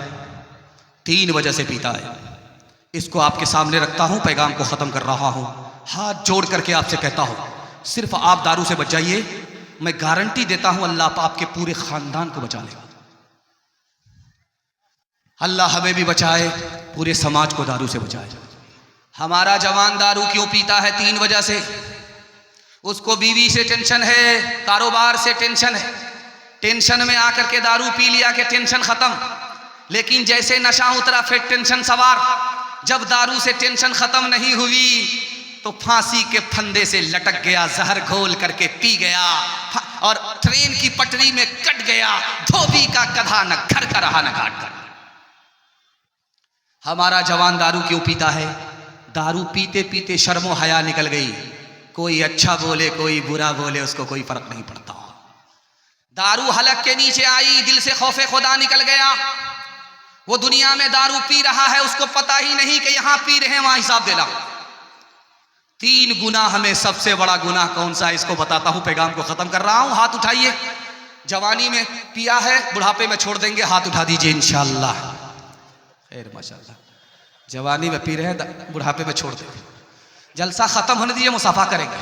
3 वजह से पीता है। इसको आपके सामने रखता हूं, पैगाम को खत्म कर रहा हूं। हाथ जोड़ करके आपसे कहता हूं, सिर्फ आप दारू से बच जाइए, मैं गारंटी देता हूं अल्लाह आपके पूरे खानदान को बचा लेगा। अल्लाह हमें भी बचाए, पूरे समाज को दारू से बचाए। हमारा जवान दारू क्यों पीता है? 3 वजह से। उसको बीवी से टेंशन है, कारोबार से टेंशन है, टेंशन में आकर के दारू पी लिया कि टेंशन खत्म, लेकिन जैसे नशा उतरा फिर टेंशन सवार। जब दारू से टेंशन खत्म नहीं हुई तो फांसी के फंदे से लटक गया, जहर घोल करके पी गया और ट्रेन की पटरी में कट गया। धोबी का गधा न घर का रहा न घाट का। हमारा जवान दारू क्यों पीता है? दारू पीते पीते शर्मो हया निकल गई। कोई अच्छा बोले कोई बुरा बोले, उसको कोई फर्क नहीं पड़ता। दारू हलक के नीचे आई, दिल से खौफे खुदा निकल गया। वो दुनिया में दारू पी रहा है, उसको पता ही नहीं कि यहां पी रहे हैं वहां हिसाब देना। 3 गुनाह में सबसे बड़ा गुनाह कौन सा है इसको बताता हूं, पैगाम को खत्म कर रहा हूं। हाथ उठाइए, जवानी में पिया है, बुढ़ापे में छोड़ देंगे, हाथ उठा दीजिए इंशाअल्लाह। खैर माशाअल्लाह, जवानी में पी रहे हैं, बुढ़ापे में छोड़ देंगे। जलसा खत्म होने दीजिए, मुसाफा करेंगे।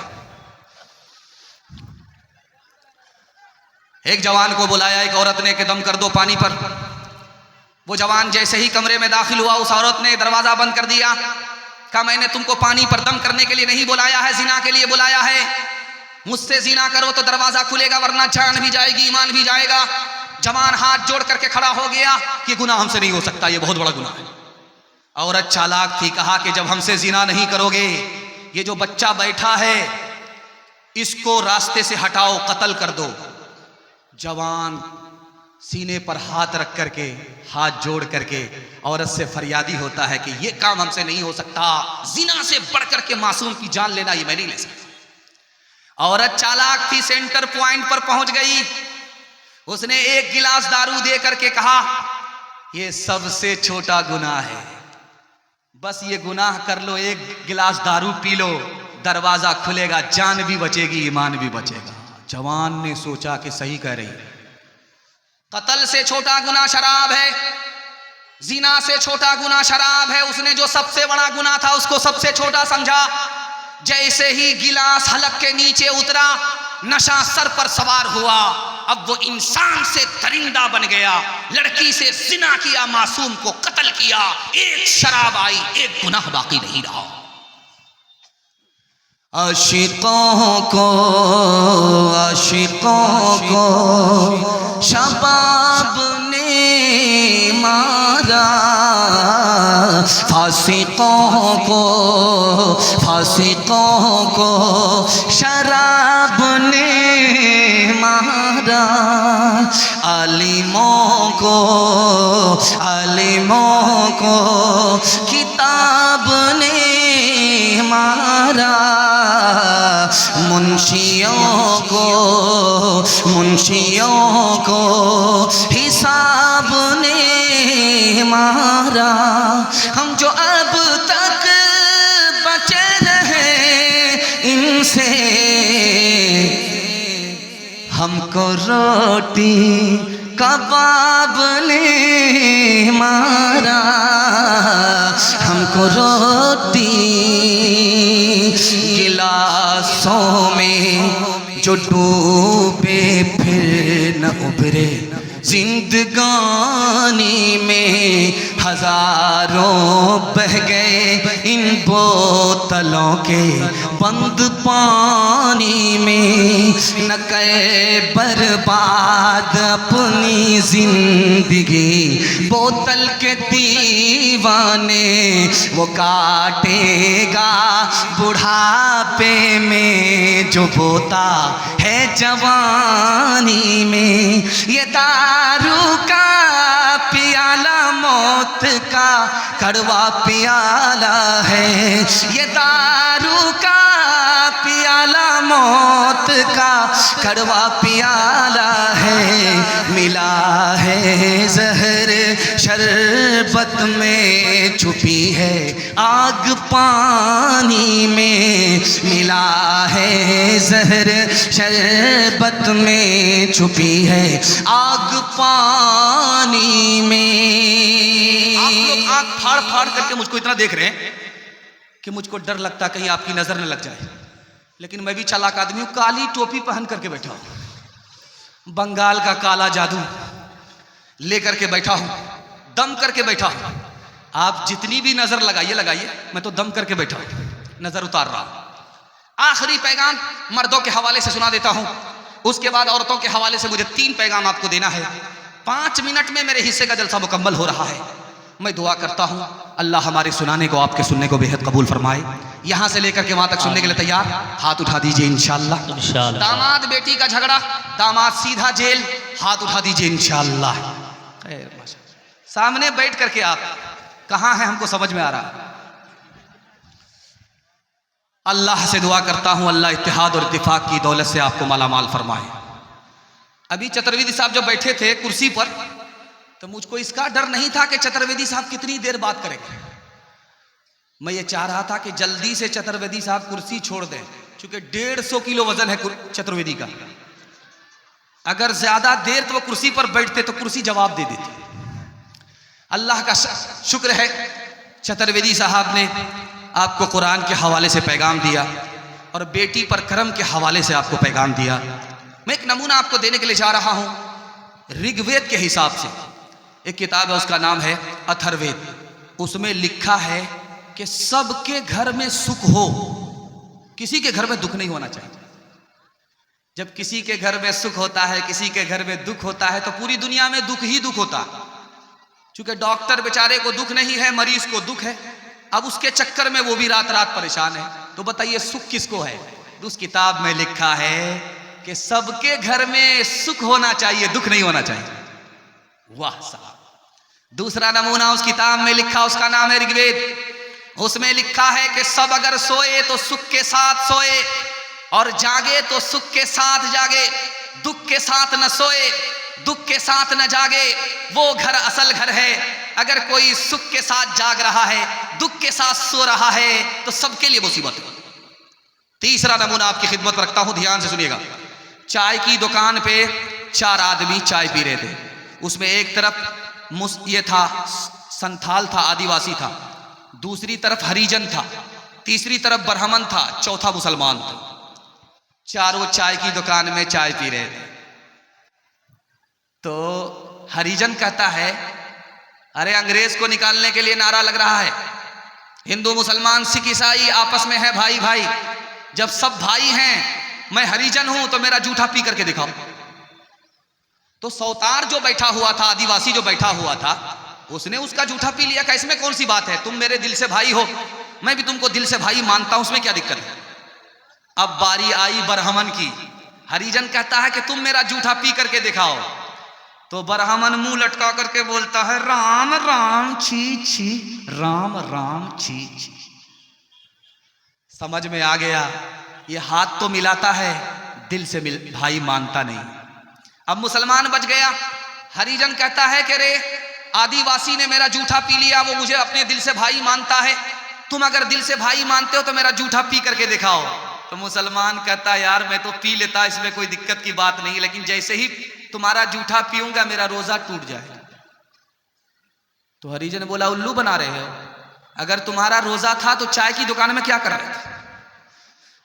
एक जवान को बुलाया एक औरत ने कि दम कर दो पानी पर। वो जवान जैसे ही कमरे में दाखिल हुआ, उस औरत ने दरवाजा बंद कर दिया। कहा मैंने तुमको पानी पर दम करने के लिए नहीं बुलाया है, जिना के लिए बुलाया है। मुझसे जिना करो तो दरवाजा खुलेगा, वरना जान भी जाएगी, ईमान भी जाएगा। जवान हाथ जोड़ करके खड़ा हो गया कि गुनाह हमसे नहीं हो सकता, ये बहुत बड़ा गुनाह है। औरत चालाक थी, कहा कि जब हमसे जिना नहीं करोगे, ये जो बच्चा बैठा है इसको रास्ते से हटाओ, कत्ल कर दो। जवान सीने पर हाथ रख करके, हाथ जोड़ करके औरत से फरियादी होता है कि ये काम हमसे नहीं हो सकता, जिना से बढ़ करके मासूम की जान लेना ये मैं नहीं ले सकता। औरत चालाक थी, सेंटर पॉइंट पर पहुंच गई। उसने 1 गिलास दारू दे करके कहा ये सबसे छोटा गुनाह है, बस ये गुनाह कर लो, 1 गिलास दारू पी लो, दरवाजा खुलेगा, जान भी बचेगी, ईमान भी बचेगा। जवान ने सोचा कि सही कह रही है, कत्ल से छोटा गुनाह शराब है। जिना से छोटा गुनाह शराब है, उसने जो सबसे बड़ा गुनाह था उसको सबसे छोटा समझा। जैसे ही गिलास हलक के नीचे उतरा, नशा सर पर सवार हुआ, अब वो इंसान से दरिंदा बन गया। लड़की से जिना किया, मासूम को कत्ल किया, एक शराब आई, एक गुनाह बाकी नहीं रहा। आशिकों को शबाब ने मारा, फासिकों को शराब ने मारा, आलिमों को किताब ने मारा, मुंशियों को हिसाब ने मारा। हम जो अब तक बचे रहे इनसे, हमको रोटी कबाब ने मारा, हमको रोटी गिलासों में जो डूबे फिर न उभरे, जिंदगानी में हजारों बह गए इन बोतलों के बंद पानी में। न करे बर्बाद अपनी जिंदगी बोतल के दीवाने, वो काटेगा बुढ़ापे में जो बोता है जवानी में। ये दारू का पियाला मौत का कड़वा पियाला है, ये दारू का पियाला मौत का कड़वा पियाला है। मिला है जहर शरबत में, छुपी है आग पानी में। मिला है जहर शरबत में, छुपी है आग पानी में। आप लोग आंख फाड़ फाड़ करके मुझको इतना देख रहे हैं कि मुझको डर लगता कहीं आपकी नजर न लग जाए, लेकिन मैं भी चालाक आदमी हूं। काली टोपी पहन करके बैठा हूं, बंगाल का काला जादू लेकर के बैठा हूं, दम करके बैठा हूं। आप जितनी भी नजर लगाइए, मैं तो दम करके बैठा हूं, नजर उतार रहा हूं। आखिरी पैगाम मर्दों के हवाले से सुना देता हूं, उसके बाद औरतों के हवाले से मुझे 3 पैगाम आपको देना है। 5 मिनट में मेरे हिस्से का जलसा मुकम्मल हो रहा है। मैं दुआ करता हूं अल्लाह हमारे सुनाने को, आपके सुनने को बेहद कबूल फरमाए। यहां से लेकर के वहां तक सुनने के लिए तैयार? हाथ उठा दीजिए इंशाअल्लाह। दामाद बेटी का झगड़ा, दामाद सीधा जेल, हाथ उठा दीजिए इंशाअल्लाह। सामने बैठ करके आप कहां हैं हमको समझ में आ रहा। अल्लाह से दुआ करता हूं अल्लाह इत्तेहाद और इत्तिफाक की दौलत से आपको मालामाल फरमाए। अभी चतुर्वेदी साहब जब बैठे थे कुर्सी पर, तो मुझको इसका डर नहीं था कि चतुर्वेदी साहब कितनी देर बात करेंगे। मैं ये चाह रहा था कि जल्दी से चतुर्वेदी साहब कुर्सी छोड़ दें, क्योंकि 150 किलो वजन है चतुर्वेदी का। अगर ज्यादा देर तो वो कुर्सी पर बैठते तो कुर्सी जवाब दे देती। अल्लाह का शुक्र है चतुर्वेदी साहब ने आपको कुरान के हवाले से पैगाम दिया और बेटी पर कर्म के हवाले से आपको पैगाम दिया। मैं एक नमूना आपको देने के लिए जा रहा हूं। ऋग्वेद के हिसाब से एक किताब है, उसका नाम है अथर्ववेद। उसमें लिखा है कि सबके घर में सुख हो, किसी के घर में दुख नहीं होना चाहिए। जब किसी के घर में सुख होता है, किसी के घर में दुख होता है, तो पूरी दुनिया में दुख ही दुख होता है। क्योंकि डॉक्टर बेचारे को दुख नहीं है, मरीज को दुख है, अब उसके चक्कर में वो भी रात रात परेशान है। तो बताइए सुख किसको है? उस किताब में लिखा है कि सबके घर में सुख होना चाहिए, दुख नहीं होना चाहिए। वाह साहब। दूसरा नमूना उस किताब में लिखा, उसका नाम है ऋग्वेद। उसमें लिखा है कि सब अगर सोए तो सुख के साथ सोए, और जागे तो सुख के साथ जागे। दुख के साथ न सोए, दुख के साथ न जागे, वो घर असल घर है। अगर कोई सुख के साथ जाग रहा है, दुख के साथ सो रहा है, तो सबके लिए मुसीबत है। तीसरा नमूना आपकी खिदमत रखता हूं, ध्यान से सुनिएगा। चाय की दुकान पे 4 आदमी चाय पी रहे थे। उसमें एक तरफ ये था संथाल था, आदिवासी था, दूसरी तरफ हरिजन था, तीसरी तरफ ब्राह्मण था, चौथा मुसलमान था। चारों चाय की दुकान में चाय पी रहे थे। तो हरिजन कहता है, अरे अंग्रेज को निकालने के लिए नारा लग रहा है, हिंदू मुसलमान सिख ईसाई आपस में है भाई भाई, जब सब भाई हैं, मैं हरिजन हूं तो मेरा जूठा पी करके दिखाओ। तो सौतार जो बैठा हुआ था, आदिवासी जो बैठा हुआ था, उसने उसका जूठा पी लिया। इसमें कौन सी बात है, तुम मेरे दिल से भाई हो, मैं भी तुमको दिल से भाई मानता हूं, उसमें क्या दिक्कत है। अब बारी आई ब्राह्मण की। हरिजन कहता है कि तुम मेरा जूठा पी करके दिखाओ। तो ब्राह्मण मुंह लटका करके बोलता है, राम राम छी छी, राम राम छी छी। समझ में आ गया, ये हाथ तो मिलाता है, दिल से भाई मानता नहीं। अब मुसलमान बच गया। हरिजन कहता है कि रे आदिवासी ने मेरा जूठा पी लिया, वो मुझे अपने दिल से भाई मानता है, तुम अगर दिल से भाई मानते हो तो मेरा जूठा पी करके दिखाओ। तो मुसलमान कहता है, यार मैं तो पी लेता, इसमें कोई दिक्कत की बात नहीं, लेकिन जैसे ही तुम्हारा जूठा पीऊंगा मेरा रोजा टूट जाएगा। तो हरिजन बोला, उल्लू बना रहे हो, अगर तुम्हारा रोजा था तो चाय की दुकान में क्या कर रहे थे।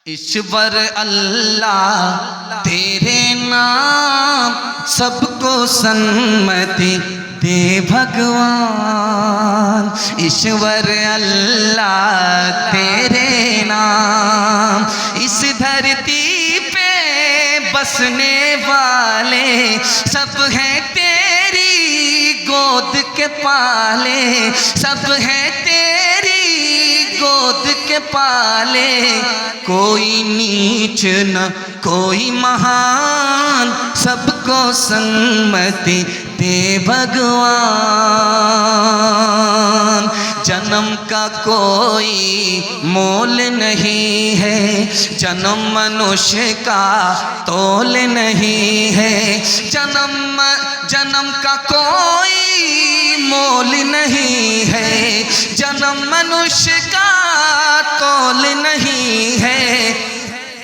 ईश्वर अल्लाह तेरे नाम सबको सन्मति दे भगवान। ईश्वर अल्लाह तेरे नाम, इस धरती पे बसने वाले सब हैं तेरी गोद के पाले, सब हैं तेरी गोद के पाले। कोई नीच न कोई महान, सबको सन्मति दे भगवान। जन्म का कोई मोल नहीं है, जन्म मनुष्य का तोल नहीं है। जन्म का कोई मोल नहीं है, जन्म मनुष्य का तोल नहीं है।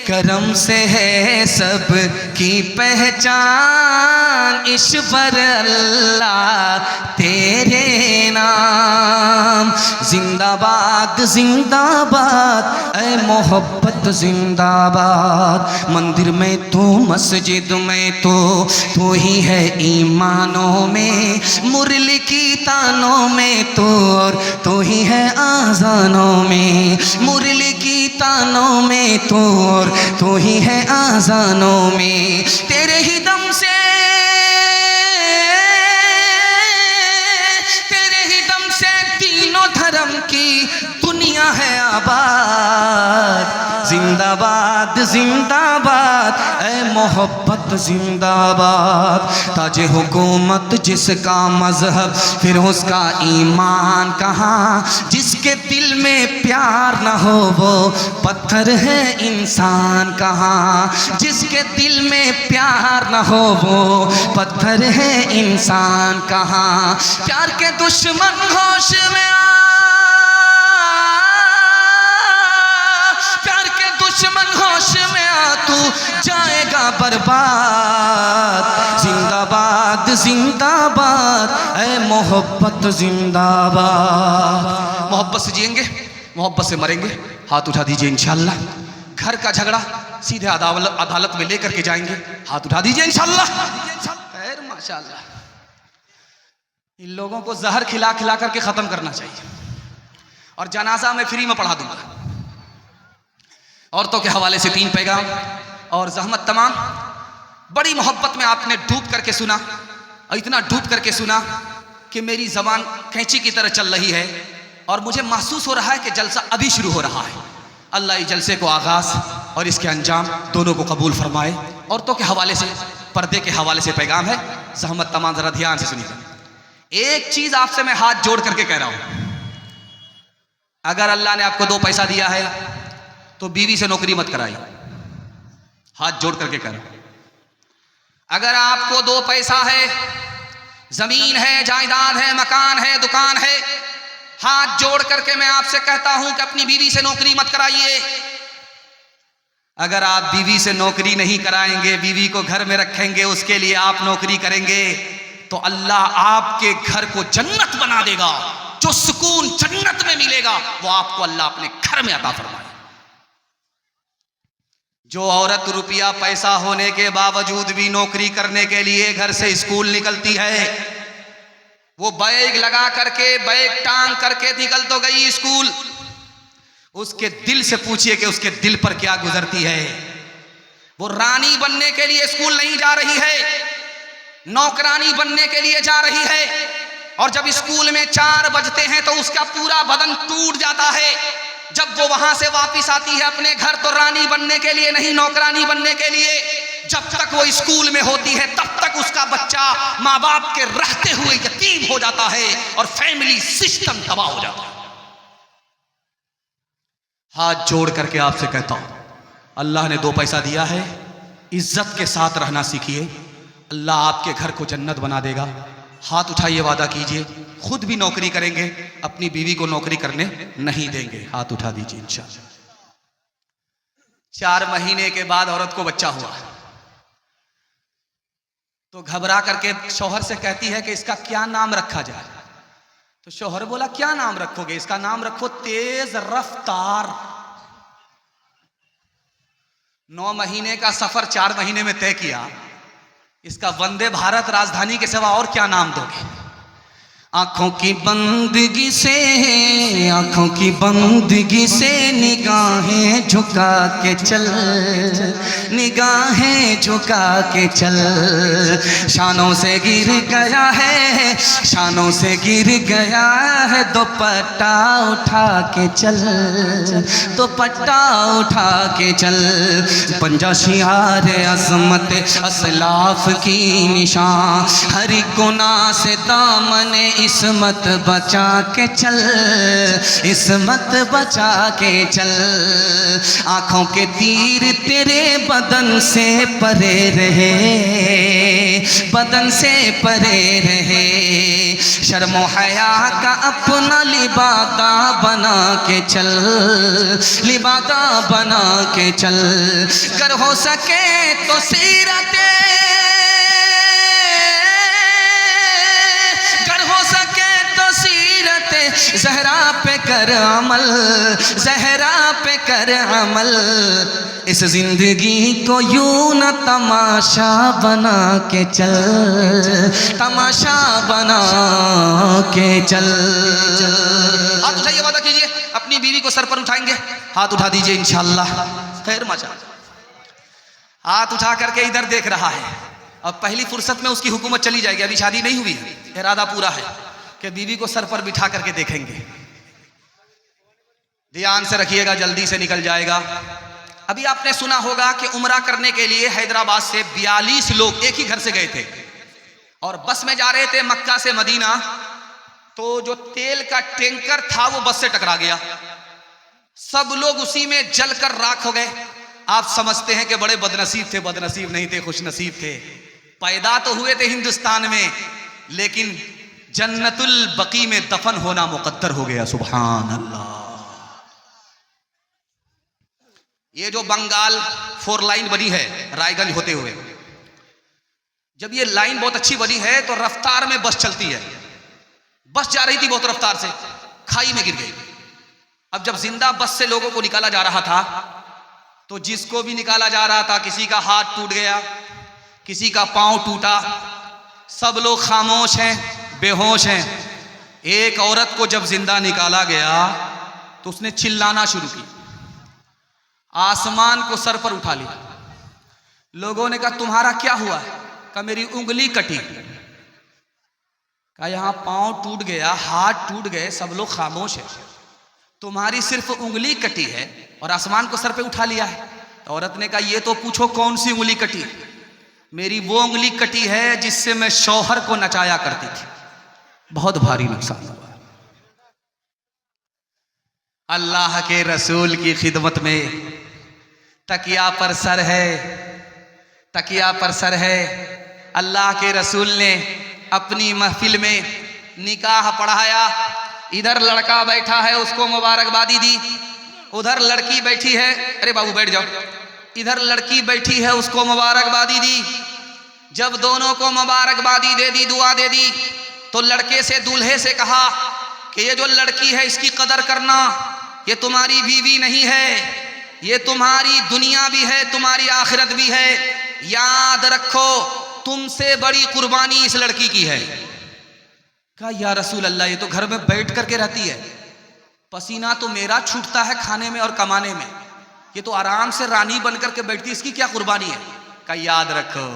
करम से है सब की पहचान, ईश्वर अल्लाह तेरे नाम। जिंदाबाद जिंदाबाद ऐ मोहब्बत जिंदाबाद। मंदिर में तो मस्जिद में तो ही है ईमानों में, मुरली की तानों में तो ही है आजानों में, मुरली की तानों में तो ही है आजानों में। तेरे ही दम से तीनों धर्म की दुनिया है आबाद। जिंदाबाद जिंदाबाद ऐ मोहब्बत जिंदाबाद। ताजे हुकूमत जिसका मजहब फिर उसका ईमान कहाँ। जिसके दिल में प्यार न हो वो पत्थर है इंसान कहाँ। जिसके दिल में प्यार न हो वो पत्थर है इंसान कहाँ। प्यार के दुश्मन होश में आ, प्यार के दुश्मन होश में आ, तू जाएगा बर्बाद। जिंदाबाद जिंदाबाद ऐ मोहब्बत जिंदाबाद। मोहब्बत से जिएंगे, मोहब्बत से मरेंगे। हाथ उठा दीजिए इंशाल्लाह। घर का झगड़ा सीधे अदालत में लेकर के जाएंगे। हाथ उठा दीजिए इंशाल्लाह। खैर माशाल्लाह, इन लोगों को जहर खिला खिला करके खत्म करना चाहिए। और जनाजा में फ्री में पढ़ा दूंगा। औरतों के हवाले से 3 पैगाम और जहमत तमाम। बड़ी मोहब्बत में आपने डूब करके सुना, और इतना डूब करके सुना कि मेरी जबान कैंची की तरह चल रही है और मुझे महसूस हो रहा है कि जलसा अभी शुरू हो रहा है। अल्लाह इस जलसे को आगाज और इसके अंजाम दोनों को कबूल फरमाए। औरतों के हवाले से, पर्दे के हवाले से पैगाम है। जहमत तमाम जरा ध्यान से सुनिए। एक चीज आपसे मैं हाथ जोड़ करके कह रहा हूं, अगर अल्लाह ने आपको 2 पैसा दिया है तो बीवी से नौकरी मत कराइए। हाथ जोड़ करके कह रहा हूं। अगर आपको 2 पैसा है, जमीन है, जायदाद है, मकान है, दुकान है, हाथ जोड़ करके मैं आपसे कहता हूं कि अपनी बीवी से नौकरी मत कराइए। अगर आप बीवी से नौकरी नहीं कराएंगे, बीवी को घर में रखेंगे, उसके लिए आप नौकरी करेंगे तो अल्लाह आपके घर को जन्नत बना देगा। जो सुकून जन्नत में मिलेगा वो आपको अल्लाह अपने घर में अता फरमाए। जो औरत रुपया पैसा होने के बावजूद भी नौकरी करने के लिए घर से स्कूल निकलती है, वो बैग लगा करके, बैग टांग करके निकल तो गई स्कूल, उसके दिल से पूछिए कि उसके दिल पर क्या गुजरती है। वो रानी बनने के लिए स्कूल नहीं जा रही है, नौकरानी बनने के लिए जा रही है। और जब स्कूल में 4 बजते हैं तो उसका पूरा बदन टूट जाता है। जब वो वहां से वापस आती है अपने घर तो रानी बनने के लिए नहीं, नौकरानी बनने के लिए। जब तक वो स्कूल में होती है तब तक उसका बच्चा माँ बाप के रहते हुए यतीम हो जाता है और फैमिली सिस्टम तबाह हो जाता है। हाथ जोड़ करके आपसे कहता हूं, अल्लाह ने 2 पैसा दिया है, इज्जत के साथ रहना सीखिए, अल्लाह आपके घर को जन्नत बना देगा। हाथ उठाइए, वादा कीजिए, खुद भी नौकरी करेंगे, अपनी बीवी को नौकरी करने नहीं देंगे। हाथ उठा दीजिए इंशाअल्लाह। 4 महीने के बाद औरत को बच्चा हुआ तो घबरा करके शौहर से कहती है कि इसका क्या नाम रखा जाए। तो शौहर बोला, क्या नाम रखोगे? इसका नाम रखो तेज रफ्तार। 9 महीने का सफर 4 महीने में तय किया, इसका वंदे भारत राजधानी के सिवा और क्या नाम दोगे? आँखों की बंदगी से, आँखों की बंदगी से निगाहें झुका के चल, निगाहें झुका के चल। शानों से गिर गया है, शानों से गिर गया है, दुपट्टा उठा के चल, दुपट्टा उठा के चल। पंजा शियार अज़मत असलाफ की निशान, हर गुनाह से दामन इस्मत बचा के चल, इस्मत बचा के चल। आँखों के तीर तेरे बदन से परे रहे, बदन से परे रहे। शर्मो हया का अपना लिबादा बना के चल, लिबादा बना के चल। कर हो सके तो सीरते, ज़हरा पे कर अमल, ज़हरा पे कर अमल। इस जिंदगी को यूं न तमाशा बना के चल, तमाशा बना के चल। हाथ उठाइए, वादा कीजिए, अपनी बीवी को सर पर उठाएंगे। हाथ उठा दीजिए इंशाअल्लाह। खैर मचा। हाथ उठा करके इधर देख रहा है। अब पहली फुर्सत में उसकी हुकूमत चली जाएगी, अभी शादी नहीं हुई है, इरादा पूरा है कि बीवी को सर पर बिठा करके देखेंगे। ध्यान से रखिएगा, जल्दी से निकल जाएगा। अभी आपने सुना होगा कि उम्रा करने के लिए हैदराबाद से 42 लोग एक ही घर से गए थे और बस में जा रहे थे मक्का से मदीना। तो जो तेल का टैंकर था वो बस से टकरा गया, सब लोग उसी में जलकर राख हो गए। आप समझते हैं कि बड़े बदनसीब थे, बदनसीब नहीं थे, खुशनसीब थे। पैदा तो हुए थे हिंदुस्तान में, लेकिन जन्नतुल बकी में दफन होना मुकद्दर हो गया। सुभान अल्लाह। ये जो बंगाल 4 लाइन बनी है रायगंज होते हुए, जब ये लाइन बहुत अच्छी बनी है तो रफ्तार में बस चलती है। बस जा रही थी बहुत रफ्तार से, खाई में गिर गई। अब जब जिंदा बस से लोगों को निकाला जा रहा था तो जिसको भी निकाला जा रहा था, किसी का हाथ टूट गया, किसी का पांव टूटा, सब लोग खामोश हैं, बेहोश हैं। एक औरत को जब जिंदा निकाला गया तो उसने चिल्लाना शुरू की, आसमान को सर पर उठा लिया। लोगों ने कहा तुम्हारा क्या हुआ? कहा मेरी उंगली कटी। कहा यहां पांव टूट गया, हाथ टूट गए, सब लोग खामोश है, तुम्हारी सिर्फ उंगली कटी है और आसमान को सर पे उठा लिया है। तो औरत ने कहा ये तो पूछो कौन सी उंगली कटी? मेरी वो उंगली कटी है जिससे मैं शौहर को नचाया करती थी। बहुत भारी नुकसान हुआ। अल्लाह के रसूल की खिदमत में तकिया पर सर है, तकिया पर सर है। अल्लाह के रसूल ने अपनी महफिल में निकाह पढ़ाया। इधर लड़का बैठा है, उसको मुबारकबादी दी। उधर लड़की बैठी है, अरे बाबू बैठ जाओ। इधर लड़की बैठी है, उसको मुबारकबादी दी। जब दोनों को मुबारकबादी दे दी, दुआ दे दी, तो लड़के से दूल्हे से कहा कि ये जो लड़की है इसकी कदर करना, ये तुम्हारी बीवी नहीं है, ये तुम्हारी दुनिया भी है, तुम्हारी आखिरत भी है, याद रखो तुमसे बड़ी कुर्बानी इस लड़की की है। कहा या रसूल अल्लाह, ये तो घर में बैठ करके रहती है, पसीना तो मेरा छूटता है खाने में और कमाने में, ये तो आराम से रानी बन करके बैठती, इसकी क्या कुर्बानी है। कहा याद रखो,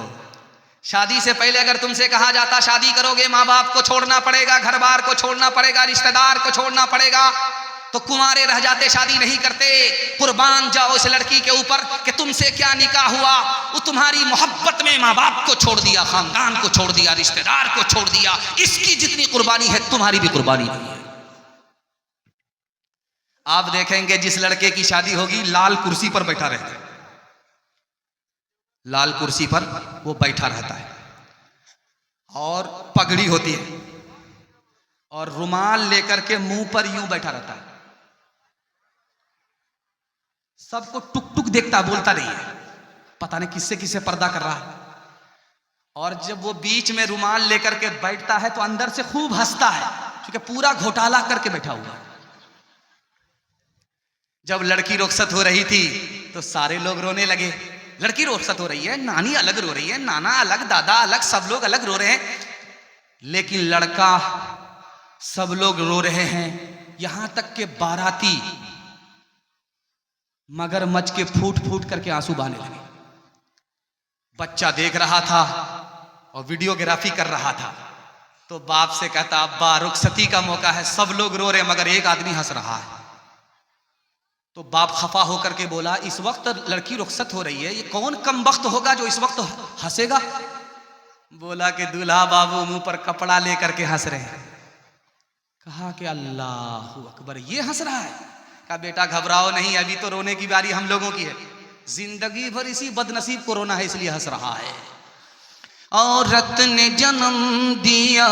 शादी से पहले अगर तुमसे कहा जाता शादी करोगे, माँ बाप को छोड़ना पड़ेगा, घर बार को छोड़ना पड़ेगा, रिश्तेदार को छोड़ना पड़ेगा, तो कुंवारे रह जाते, शादी नहीं करते। कुर्बान जाओ इस लड़की के ऊपर कि तुमसे क्या निकाह हुआ, वो तुम्हारी मोहब्बत में माँ बाप को छोड़ दिया, खानदान को छोड़ दिया, रिश्तेदार को छोड़ दिया, इसकी जितनी कुर्बानी है तुम्हारी भी कुर्बानी नहीं है। आप देखेंगे जिस लड़के की शादी होगी लाल कुर्सी पर बैठा रहता है, लाल कुर्सी पर वो बैठा रहता है, और पगड़ी होती है, और रुमाल लेकर के मुंह पर यूं बैठा रहता है, सबको टुक टुक देखता, बोलता नहीं है, पता नहीं किससे किससे पर्दा कर रहा है। और जब वो बीच में रुमाल लेकर के बैठता है तो अंदर से खूब हंसता है, क्योंकि पूरा घोटाला करके बैठा हुआ है। जब लड़की रुखसत हो रही थी तो सारे लोग रोने लगे, लड़की रुखसत हो रही है, नानी अलग रो रही है, नाना अलग, दादा अलग, सब लोग अलग रो रहे हैं, लेकिन लड़का, सब लोग रो रहे हैं। यहां तक के बाराती मगरमच्छ के फूट फूट करके आंसू बहाने लगे। बच्चा देख रहा था और वीडियोग्राफी कर रहा था, तो बाप से कहता अब्बा रुखसती का मौका है, सब लोग रो रहे मगर एक आदमी हंस रहा है। तो बाप खफा होकर के बोला इस वक्त लड़की रुखसत हो रही है, ये कौन कम वक्त होगा जो इस वक्त हंसेगा। बोला कि दूल्हा बाबू मुंह पर कपड़ा लेकर के हंस रहे हैं। कहा कि अल्लाह अकबर, ये हंस रहा है। कहा बेटा घबराओ नहीं, अभी तो रोने की बारी हम लोगों की है, जिंदगी भर इसी बदनसीब को रोना है, इसलिए हंस रहा है। औरत ने जन्म दिया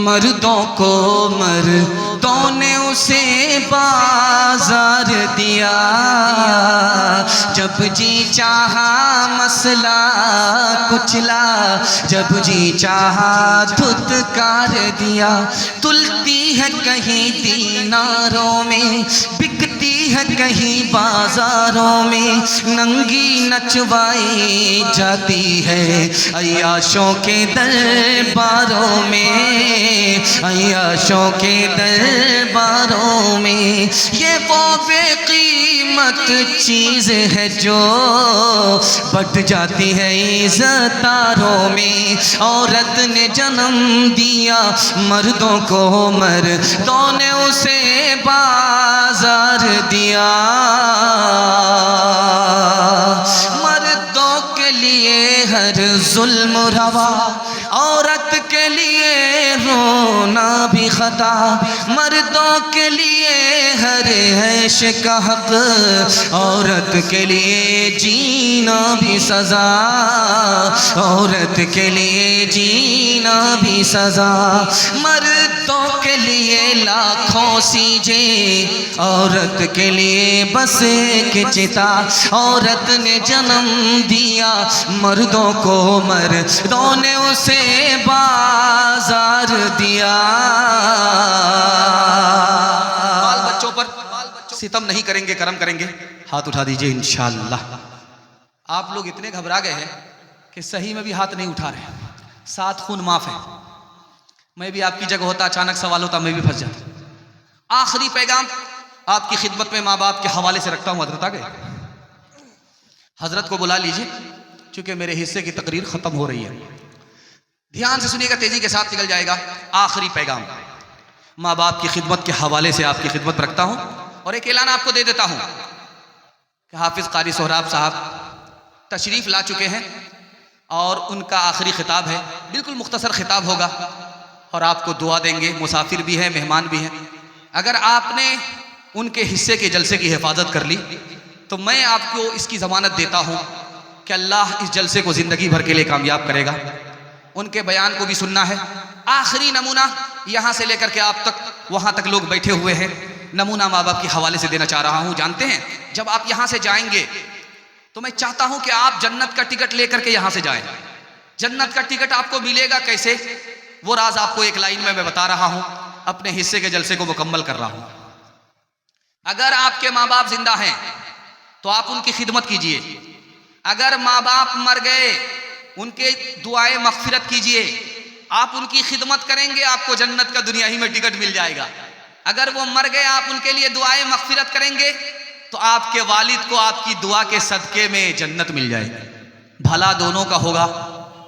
मर्दों को, मर्दों ने उसे बाजार दिया, जब जी चाहा मसला कुचला, जब जी चाहा धुतकार दिया। तुलती है कहीं दीनारों में, बिकती है कहीं बाजारों में, नंगी नचवाई जाती है अय्याशों के दरबारों में, अय्याशों के दरबारों में। ये वो बेकीमत चीज़ है जो बट जाती है इज़्ज़तारों में। औरत ने जन्म दिया मर्दों को, मर्दों ने उसे बाजार दिया। मर्दों के लिए हर जुल्म रवा, औरत के लिए रोना भी खता, मर्दों के लिए हर ऐश का हक, औरत के लिए जीना भी सजा, औरत के लिए जीना भी सजा। मर्दों के लिए लाखों सीजे, औरत के लिए बस एक चिता। औरत ने जन्म दिया मर्दों को, मर्दों ने उसे बाजार दिया। बाल बच्चों पर सितम नहीं करेंगे, करम करेंगे। हाथ उठा दीजिए इंशाअल्लाह। आप लोग इतने घबरा गए हैं कि सही में भी हाथ नहीं उठा रहे, साथ खून माफ है। मैं भी आपकी जगह होता, अचानक सवाल होता, मैं भी फंस जाता। आखिरी पैगाम आपकी खिदमत में माँ बाप के हवाले से रखता हूँ। हजरत आ गए, हजरत को बुला लीजिए, क्योंकि मेरे हिस्से की तकरीर खत्म हो रही है। ध्यान से सुनिएगा, तेजी के साथ निकल जाएगा। आखिरी पैगाम माँ बाप की खिदमत के हवाले से आपकी खिदमत में रखता हूँ, और एक ऐलान आपको दे देता हूँ कि हाफिज कारी सोहराब साहब तशरीफ ला चुके हैं, और उनका आखिरी खिताब है, बिल्कुल मुख्तसर खिताब होगा, और आपको दुआ देंगे। मुसाफिर भी है, मेहमान भी हैं। अगर आपने उनके हिस्से के जलसे की हिफाजत कर ली तो मैं आपको इसकी ज़मानत देता हूँ कि अल्लाह इस जलसे को ज़िंदगी भर के लिए कामयाब करेगा। उनके बयान को भी सुनना है। आखिरी नमूना यहाँ से लेकर के आप तक, वहाँ तक लोग बैठे हुए हैं, नमूना माँ बाप के हवाले से देना चाह रहा हूँ। जानते हैं, जब आप यहाँ से जाएंगे तो मैं चाहता हूँ कि आप जन्नत का टिकट लेकर के यहाँ से जाएं। जन्नत का टिकट आपको मिलेगा कैसे, वो राज आपको एक लाइन में मैं बता रहा हूं, अपने हिस्से के जलसे को मुकम्मल कर रहा हूं। अगर आपके माँ बाप जिंदा हैं तो आप उनकी खिदमत कीजिए। अगर माँ बाप मर गए, उनके दुआएं मगफिरत कीजिए। आप उनकी खिदमत करेंगे, आपको जन्नत का दुनिया ही में टिकट मिल जाएगा। अगर वो मर गए, आप उनके लिए दुआएं मगफिरत करेंगे तो आपके वालिद को आपकी दुआ के सदके में जन्नत मिल जाएगी। भला दोनों का होगा।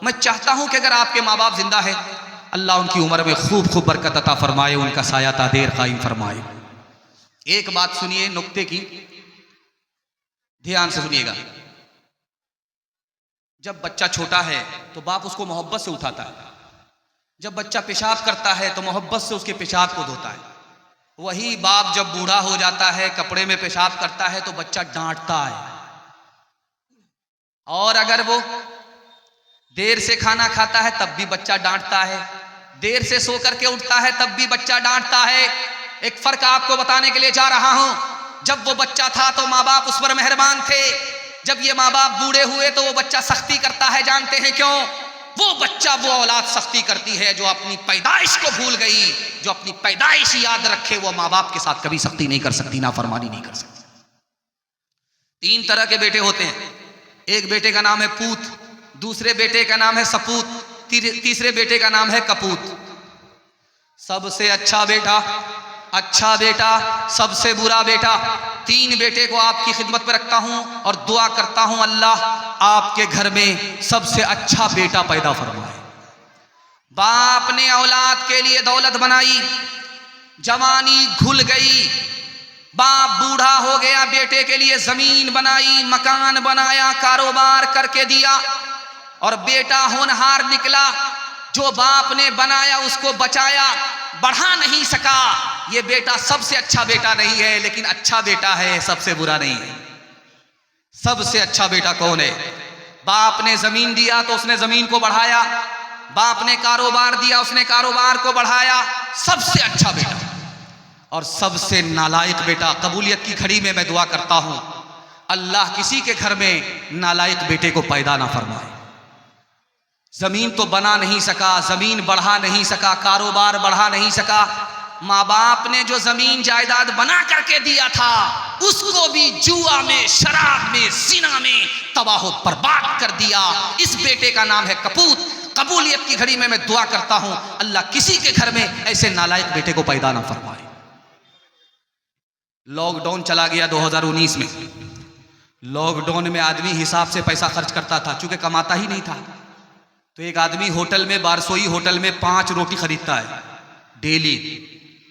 मैं चाहता हूं कि अगर आपके माँ बाप जिंदा है, अल्लाह उनकी उम्र में खूब खूब बरकत अता फरमाए, उनका साया तादेर कायम फरमाए। एक बात सुनिए नुक्ते की, ध्यान से सुनिएगा। जब बच्चा छोटा है तो बाप उसको मोहब्बत से उठाता है। जब बच्चा पेशाब करता है तो मोहब्बत से उसके पेशाब को धोता है। वही बाप जब बूढ़ा हो जाता है, कपड़े में पेशाब करता है तो बच्चा डांटता है। और अगर वो देर से खाना खाता है तब भी बच्चा डांटता है। देर से सो करके उठता है तब भी बच्चा डांटता है। एक फर्क आपको बताने के लिए जा रहा हूं। जब वो बच्चा था तो माँ बाप उस पर मेहरबान थे। जब ये माँ बाप बूढ़े हुए तो वो बच्चा सख्ती करता है। जानते हैं क्यों? वो बच्चा, वो औलाद सख्ती करती है जो अपनी पैदाइश को भूल गई। जो अपनी पैदाइश याद रखे वो माँ बाप के साथ कभी सख्ती नहीं कर सकती, नाफरमानी नहीं कर सकती। 3 तरह के बेटे होते हैं। एक बेटे का नाम है पूत, दूसरे बेटे का नाम है सपूत, तीसरे बेटे का नाम है कपूत। सबसे अच्छा बेटा, अच्छा बेटा, सबसे बुरा बेटा। 3 बेटे को आपकी खिदमत में रखता हूं और दुआ करता हूं अल्लाह आपके घर में सबसे अच्छा बेटा पैदा फरमाए। बाप ने औलाद के लिए दौलत बनाई, जवानी घुल गई, बाप बूढ़ा हो गया, बेटे के लिए जमीन बनाई, मकान बनाया, कारोबार करके दिया, और बेटा होनहार निकला। जो बाप ने बनाया उसको बचाया, बढ़ा नहीं सका। ये बेटा सबसे अच्छा बेटा नहीं है, लेकिन अच्छा बेटा है, सबसे बुरा नहीं है। सबसे अच्छा बेटा कौन है? बाप ने जमीन दिया तो उसने जमीन को बढ़ाया, बाप ने कारोबार दिया, उसने कारोबार को बढ़ाया, सबसे अच्छा बेटा। और सबसे नालायक बेटा, कबूलियत की घड़ी में मैं दुआ करता हूं अल्लाह किसी के घर में नालायक बेटे को पैदा ना फरमाए। जमीन तो बना नहीं सका, जमीन बढ़ा नहीं सका, कारोबार बढ़ा नहीं सका। माँ बाप ने जो जमीन जायदाद बना करके दिया था उसको भी जुआ में, शराब में, जिना में तबाह बर्बाद कर दिया। इस बेटे का नाम है कपूत। कबूलियत की घड़ी में मैं दुआ करता हूं अल्लाह किसी के घर में ऐसे नालायक बेटे को पैदा ना फरमाए। लॉकडाउन चला गया 2019 में। लॉकडाउन में आदमी हिसाब से पैसा खर्च करता था, चूंकि कमाता ही नहीं था। तो एक आदमी होटल में, बारसोई होटल में 5 रोटी खरीदता है डेली।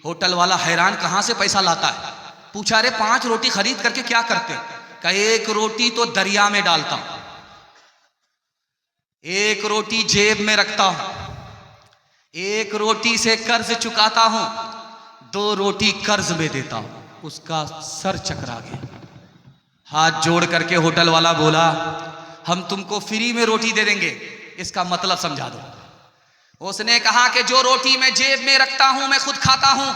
होटल वाला हैरान, कहां से पैसा लाता है? पूछा, रे 5 रोटी खरीद करके क्या करते? कहा, 1 रोटी तो दरिया में डालता हूं, 1 रोटी जेब में रखता हूं, 1 रोटी से कर्ज चुकाता हूं, 2 रोटी कर्ज में देता हूं। उसका सर चकरा गया। हाथ जोड़ करके होटल वाला बोला, हम तुमको फ्री में रोटी दे देंगे, इसका मतलब समझा दो। उसने कहा कि जो रोटी मैं जेब में रखता हूं मैं खुद खाता हूं,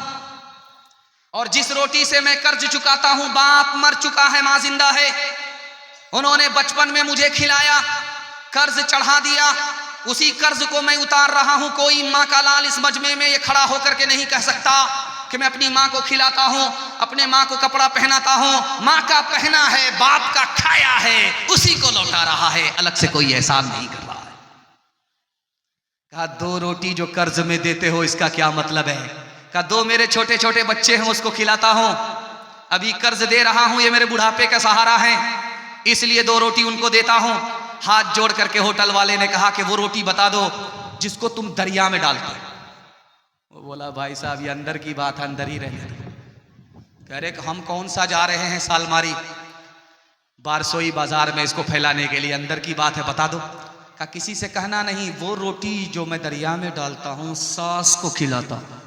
और जिस रोटी से मैं कर्ज चुकाता हूं, बाप मर चुका है, मां जिंदा है, उन्होंने बचपन में मुझे खिलाया, कर्ज चढ़ा दिया, उसी कर्ज को मैं उतार रहा हूं। कोई मां का लाल इस मजमे में ये खड़ा होकर के नहीं कह सकता कि मैं अपनी मां को खिलाता हूं, अपने मां को कपड़ा पहनाता हूं। मां का पहना है, बाप का खाया है, उसी को लौटा रहा है, अलग से कोई एहसान नहीं कर रहा है। कहा, 2 रोटी जो कर्ज में देते हो इसका क्या मतलब है? कहा, 2 मेरे छोटे छोटे बच्चे हैं उसको खिलाता हूं, अभी कर्ज दे रहा हूं, ये मेरे बुढ़ापे का सहारा है, इसलिए 2 रोटी उनको देता हूं। हाथ जोड़ करके होटल वाले ने कहा कि वो रोटी बता दो जिसको तुम दरिया में डालते हो। वो बोला, भाई साहब ये अंदर की बात है, अंदर ही रहने दो। कह रहे कि हम कौन सा जा रहे हैं सालमारी बारसोई बाजार में इसको फैलाने के लिए, अंदर की बात है, बता दो। कहा, किसी से कहना नहीं, वो रोटी जो मैं दरिया में डालता हूं सास को खिलाता हूं,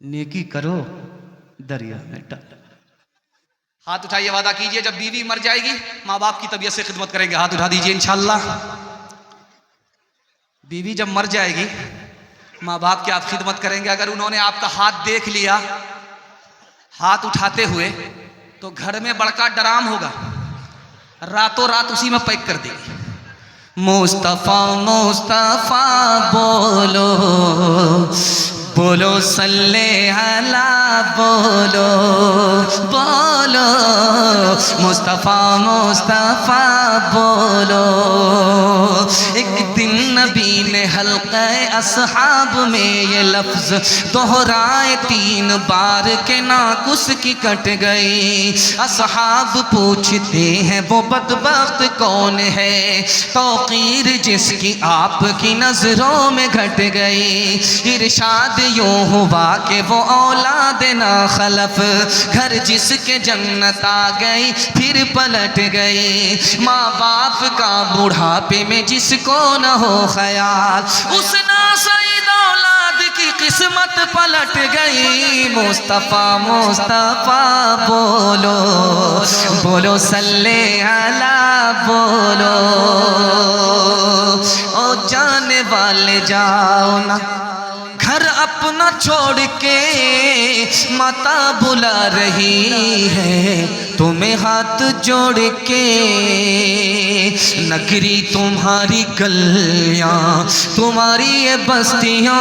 नेकी करो दरिया में डाल। हाथ उठाइए, वादा कीजिए जब बीवी मर जाएगी माँ बाप की तबीयत से खिदमत करेंगे। हाथ उठा दीजिए इंशाल्लाह। बीवी जब मर जाएगी माँ बाप की आप खिदमत करेंगे। अगर उन्होंने आपका हाथ देख लिया हाथ उठाते हुए तो घर में बड़का ड्राम होगा, रातों रात उसी में पैक कर देगी। मुस्तफ़ा मुस्तफ़ा बोलो बोलो सल्ले अला बोलो बोलो मुस्तफ़ा मुस्तफ़ा बोलो। एक दिन नबी ने हल्क़े अस्हाब में ये लफ्ज़ दोहराए 3 बार के नाकुस की कट गई। अस्हाब पूछते हैं वो बदबख्त कौन है, तौक़ीर जिसकी आपकी नज़रों में घट गई। इरशाद यूँ हुआ कि वो औलाद ना खलफ, घर जिसके जन्नत आ गई फिर पलट गई। माँ बाप का बुढ़ापे में जिसको न हो ख्याल, उस नासईद औलाद की किस्मत पलट गई। मुस्तफ़ा मुस्तफ़ा बोलो बोलो सल्ले अला बोलो। ओ जाने वाले जाओ ना घर अपना छोड़ के, माता बुला रही है तुम्हें हाथ जोड़ के। नगरी तुम्हारी गलियां तुम्हारी ये बस्तियां,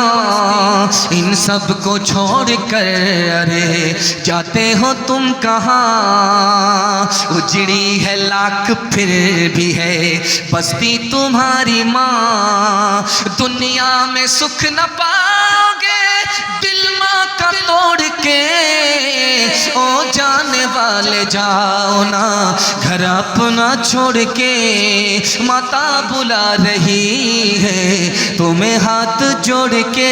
इन सब को छोड़ कर अरे जाते हो तुम कहाँ। उजड़ी है लाख फिर भी है बस्ती तुम्हारी माँ। दुनिया में सुख न पाओगे दिल माँ का तोड़ के। ओ जाने वाले जाओ ना घर अपना छोड़ के, माता बुला रही है तुम्हें हाथ जोड़ के।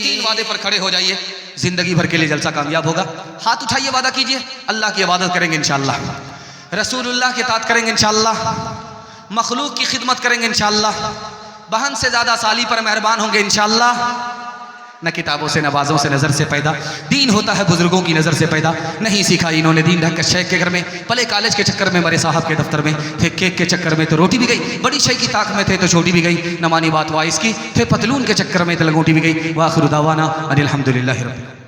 3 वादे पर खड़े हो जाइए, जिंदगी भर के लिए जलसा कामयाब होगा। हाथ उठाइए, वादा कीजिए अल्लाह की इबादत करेंगे इंशाअल्लाह, रसूलुल्लाह की इताअत करेंगे इंशाअल्लाह, मखलूक की खिदमत करेंगे इंशाअल्लाह, बहन से ज़्यादा साली पर मेहरबान होंगे इंशाअल्लाह। न किताबों से नवाज़ों से नज़र से पैदा, दीन होता है बुजुर्गों की नज़र से पैदा। नहीं सीखा इन्होंने दीन ढक कर शेख के घर में, पले कॉलेज के चक्कर में, मरे साहब के दफ्तर में थे, केक के चक्कर में तो रोटी भी गई, बड़ी शे की ताक में थे तो छोटी भी गई, न मानी बात वाइस की थे, पतलून के चक्कर में तो लंगोटी भी गई। वाखिर दावाना अनिल हम्दुलिल्लाहि रब्बिल आलमीन।